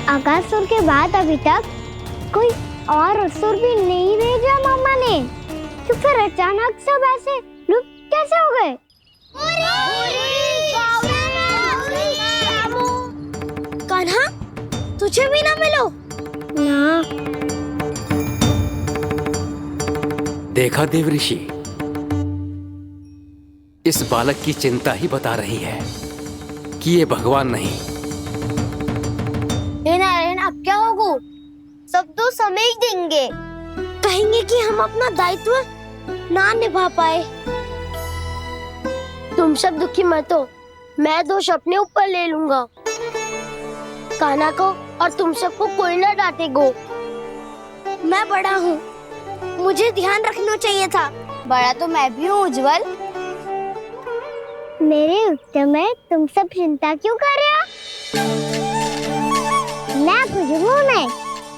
अगासुर के बाद अभी तक कोई और असुर भी नहीं भेजा मामा ने, तो फिर अचानक सब ऐसे लुप्त कैसे हो गए? कान्हा, तुझे भी ना मिलो ना। देखा देवऋषि, इस बालक की चिंता ही बता रही है कि ये भगवान नहीं। हे नारायण, अब क्या होगा? सब तो समझ देंगे, कहेंगे कि हम अपना दायित्व ना निभा पाए। तुम सब दुखी मत हो, मैं दोष अपने ऊपर ले लूंगा। कान्हा को और तुम सबको कोई ना डांटेगो। मैं बड़ा हूँ, मुझे ध्यान रखना चाहिए था। बड़ा तो मैं भी हूँ उज्जवल। मेरे उत्तर में तुम सब चिंता क्यों कर रहे हो? मैं बुझूंगा नहीं,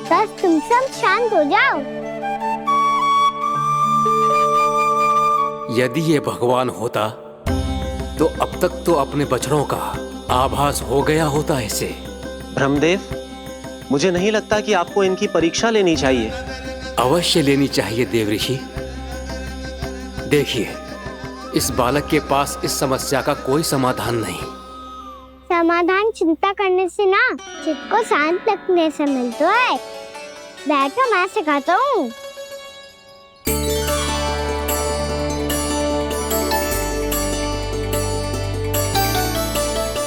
बस तुम सब शांत हो जाओ। यदि ये भगवान होता तो अब तक तो अपने बछड़ों का आभास हो गया होता इसे। ब्रह्मदेव, मुझे नहीं लगता कि आपको इनकी परीक्षा लेनी चाहिए। अवश्य लेनी चाहिए देवऋषि। देखिए, इस बालक के पास इस समस्या का कोई समाधान नहीं। समाधान चिंता करने से ना, चित्त को शांत रखने से मिलता है। बैठो, मैं सिखाता हूँ।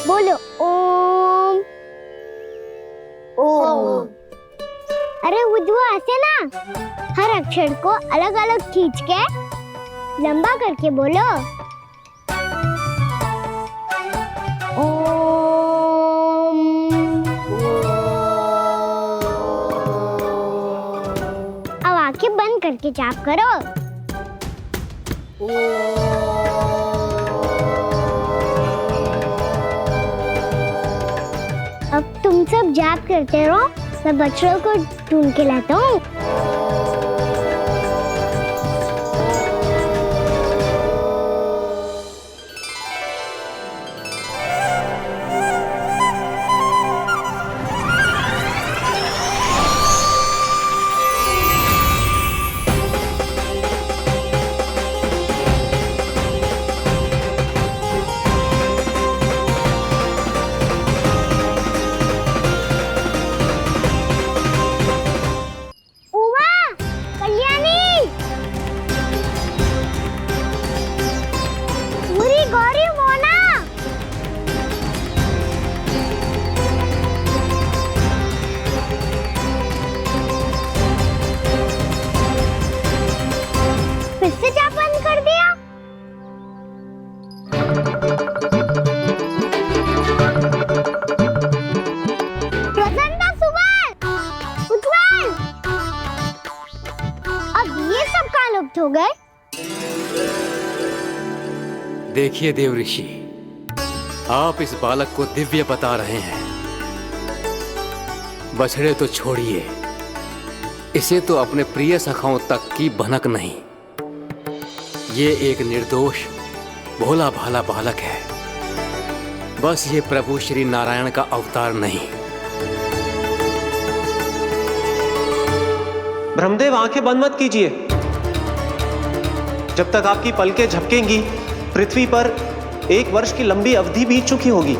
बोलो ओम। ओम। अरे उज्जवा, ऐसे ना हर अक्षर को अलग अलग खींच के लंबा करके बोलो। अब आंखें बंद करके जाप करो। अब तुम सब जाप करते रहो, मैं बच्चों को ढूंढ के लाता हूँ। देखिए देव ऋषि, आप इस बालक को दिव्य बता रहे हैं। बछड़े तो छोड़िए, इसे तो अपने प्रिय सखाओं तक की भनक नहीं। ये एक निर्दोष भोला भाला बालक है, बस ये प्रभु श्री नारायण का अवतार नहीं। ब्रह्मदेव, आंखें बंद मत कीजिए। जब तक आपकी पलकें झपकेंगी, पृथ्वी पर 1 वर्ष की लंबी अवधि बीत चुकी होगी।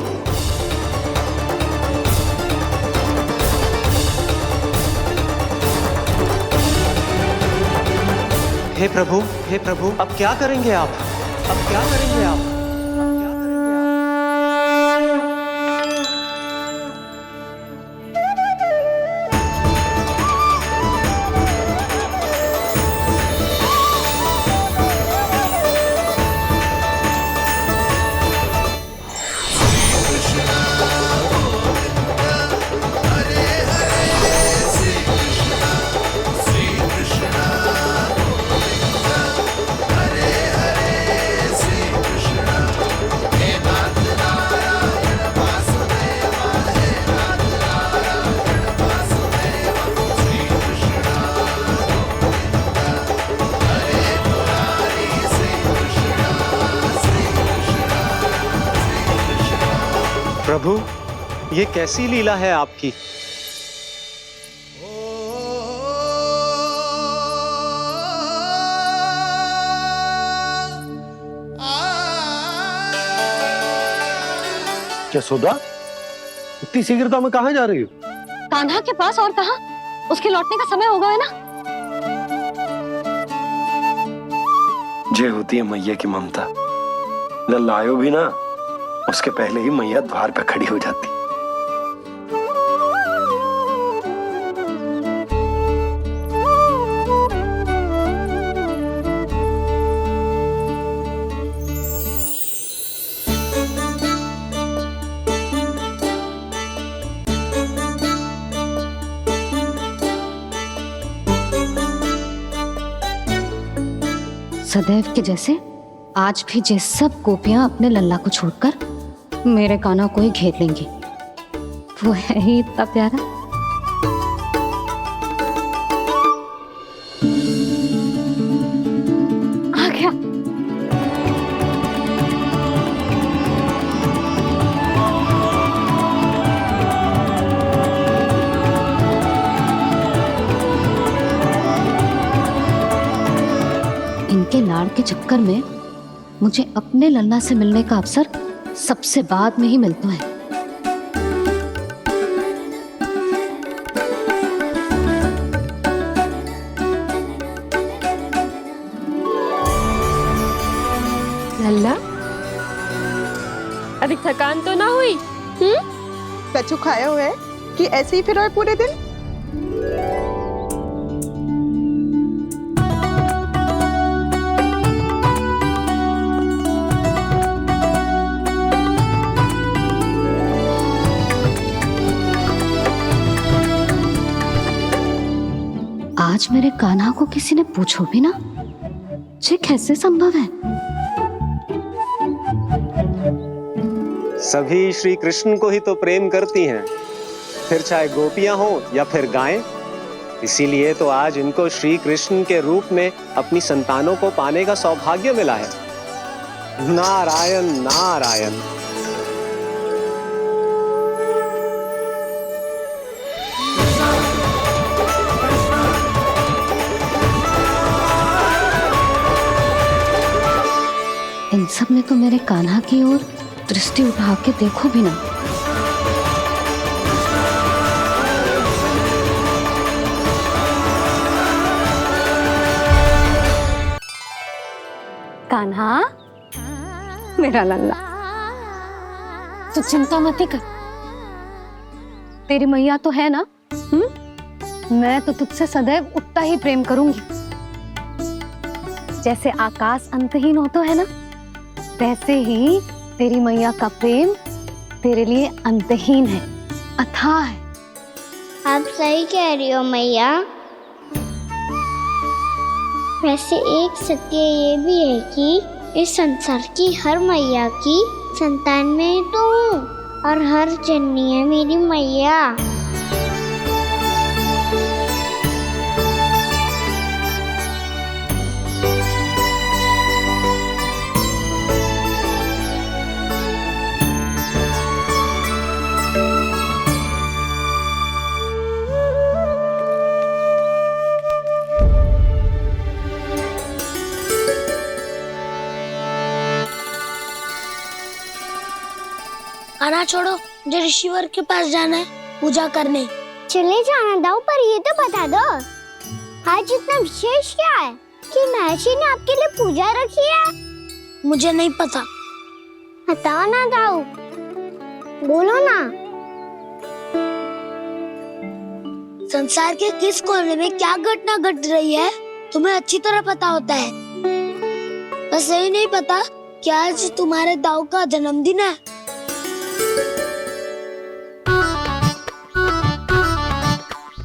हे प्रभु, अब क्या करेंगे आप? अब क्या करेंगे आप? प्रभु, ये कैसी लीला है आपकी? यशोदा, इतनी शीघ्रता में कहाँ जा रही हो? कान्हा के पास, और कहाँ? उसके लौटने का समय हो गया है ना। जय होती है मैया की ममता। लल्लायो भी ना, उसके पहले ही मैया द्वार पे खड़ी हो जाती। सदैव के जैसे आज भी ये सब गोपियां अपने लल्ला को छोड़कर मेरे कान्हा को ही घेर लेंगी। वो है ही इतना प्यारा। आ गया। इनके लाड़ के चक्कर में मुझे अपने लल्ला से मिलने का अवसर सबसे बाद में ही मिलता है। लल्ला, अभी थकान तो ना हुई? कछु खाया हुआ है कि ऐसे ही फिर पूरे दिन? आज मेरे कान्हा को किसी ने पूछो भी ना, ये कैसे संभव है? सभी श्री कृष्ण को ही तो प्रेम करती हैं, फिर चाहे गोपियां हो या फिर गायें। इसीलिए तो आज इनको श्री कृष्ण के रूप में अपनी संतानों को पाने का सौभाग्य मिला है। नारायण नारायण। इन सब ने तो मेरे कान्हा की ओर दृष्टि उठा के देखो भी ना। कान्हा, मेरा लल्ला, तू चिंता मत कर। तेरी मैया तो है ना? मैं तो तुझसे सदैव उतना ही प्रेम करूंगी। जैसे आकाश अंतहीन होता है ना, वैसे ही तेरी मैया का प्रेम तेरे लिए अंतहीन है, अथाह है। आप सही कह रही हो मैया। वैसे एक सत्य ये भी है कि इस संसार की हर मैया की संतान में ही तो हूँ और हर जननी है मेरी मैया। खाना छोड़ो, मुझे ऋषिवर के पास जाना है पूजा करने। चले जाना दाऊ, पर ये तो बता दो आज इतना विशेष क्या है कि महर्षि ने आपके लिए पूजा रखी है? मुझे नहीं पता। बताओ ना दाऊ, बोलो ना। संसार के किस कोने में क्या घटना घट रही है तुम्हें अच्छी तरह पता होता है। बस यही नहीं पता कि आज तुम्हारे दाऊ का जन्मदिन है।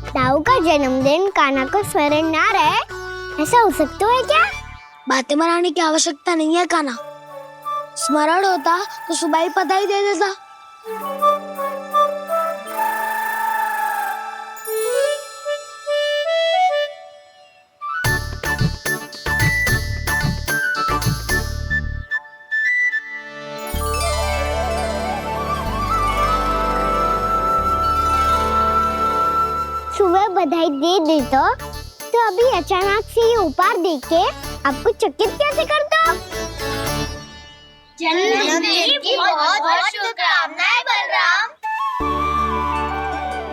दाऊ का जन्मदिन कान्हा को स्मरण ना रहे, ऐसा हो सकता है क्या? बातें बनाने की आवश्यकता नहीं है कान्हा। स्मरण होता तो सुबह ही पता ही दे देता। सुबह बधाई दे देता तो अभी अचानक से ये उपहार देख के आपको चकित कैसे कर दो? जन्मदिन की बहुत-बहुत शुभकामनाएं बलराम।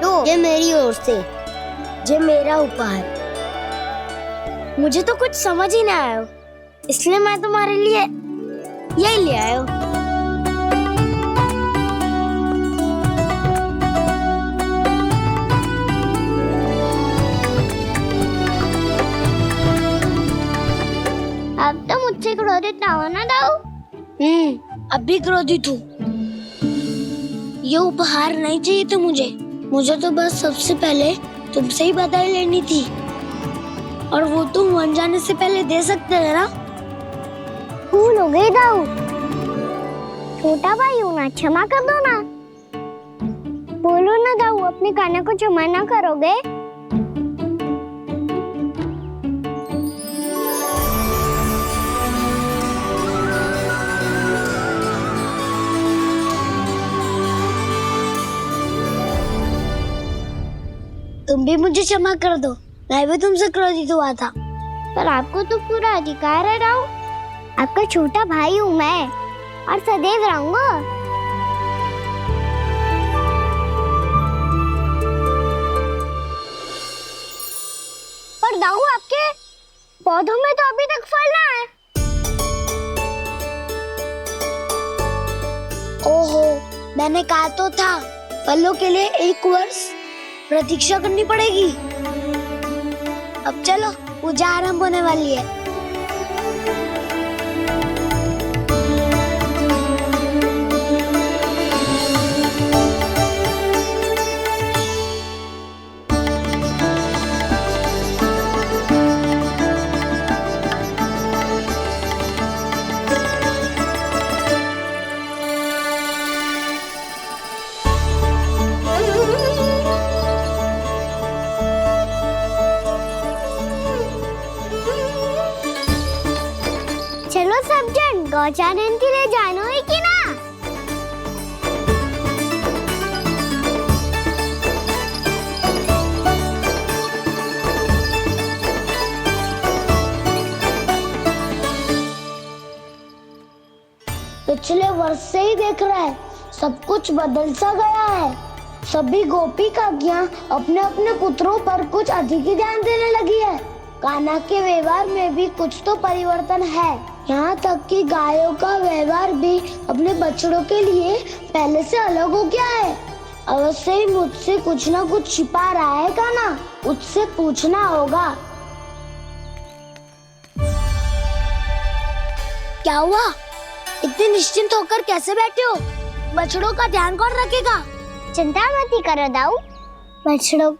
लो, ये मेरी ओर से, ये मेरा उपहार। मुझे तो कुछ समझ ही ना आया, इसलिए मैं तुम्हारे लिए यही ले आया हूँ। अब तो मुझसे क्रोधित ना हो ना दाऊ। अब भी क्रोधित हूँ। ये उपहार नहीं चाहिए था मुझे तो बस सबसे पहले तुमसे ही बधाई लेनी थी, और वो तुम बन जाने से पहले दे सकते थे ना। भूल हो गई दाऊ, छोटा भाई हूँ ना, क्षमा कर दो ना। बोलो ना दाऊ, अपने कान्हा को क्षमा ना करोगे? तुम भी मुझे क्षमा कर दो, मैं भी तुमसे क्रोधित हुआ था। पर आपको तो पूरा अधिकार है दाऊ, आपका छोटा भाई हूँ मैं और सदैव रहूंगा। पर दाऊ, आपके पौधों में तो अभी तक फल ना है। ओहो, मैंने कहा तो था फलों के लिए 1 वर्ष प्रतीक्षा करनी पड़ेगी। अब चलो, पूजा आरंभ होने वाली है। चलो सब जन गौचारण के लिए जानो है कि ना? पिछले वर्ष से ही देख रहा है, सब कुछ बदल सा गया है। सभी गोपी काकियां अपने अपने पुत्रों पर कुछ अधिक ही ध्यान देने लगी है। कान्हा के व्यवहार में भी कुछ तो परिवर्तन है। यहाँ तक कि गायों का व्यवहार भी अपने बछड़ों के लिए पहले से अलग हो गया है। अवश्य ही मुझसे कुछ ना कुछ छिपा रहा है कान्हा, उससे पूछना होगा। क्या हुआ? इतने निश्चिंत होकर कैसे बैठे हो? बछड़ों का ध्यान कौन रखेगा? चिंता मत करो दाऊ, बछड़ों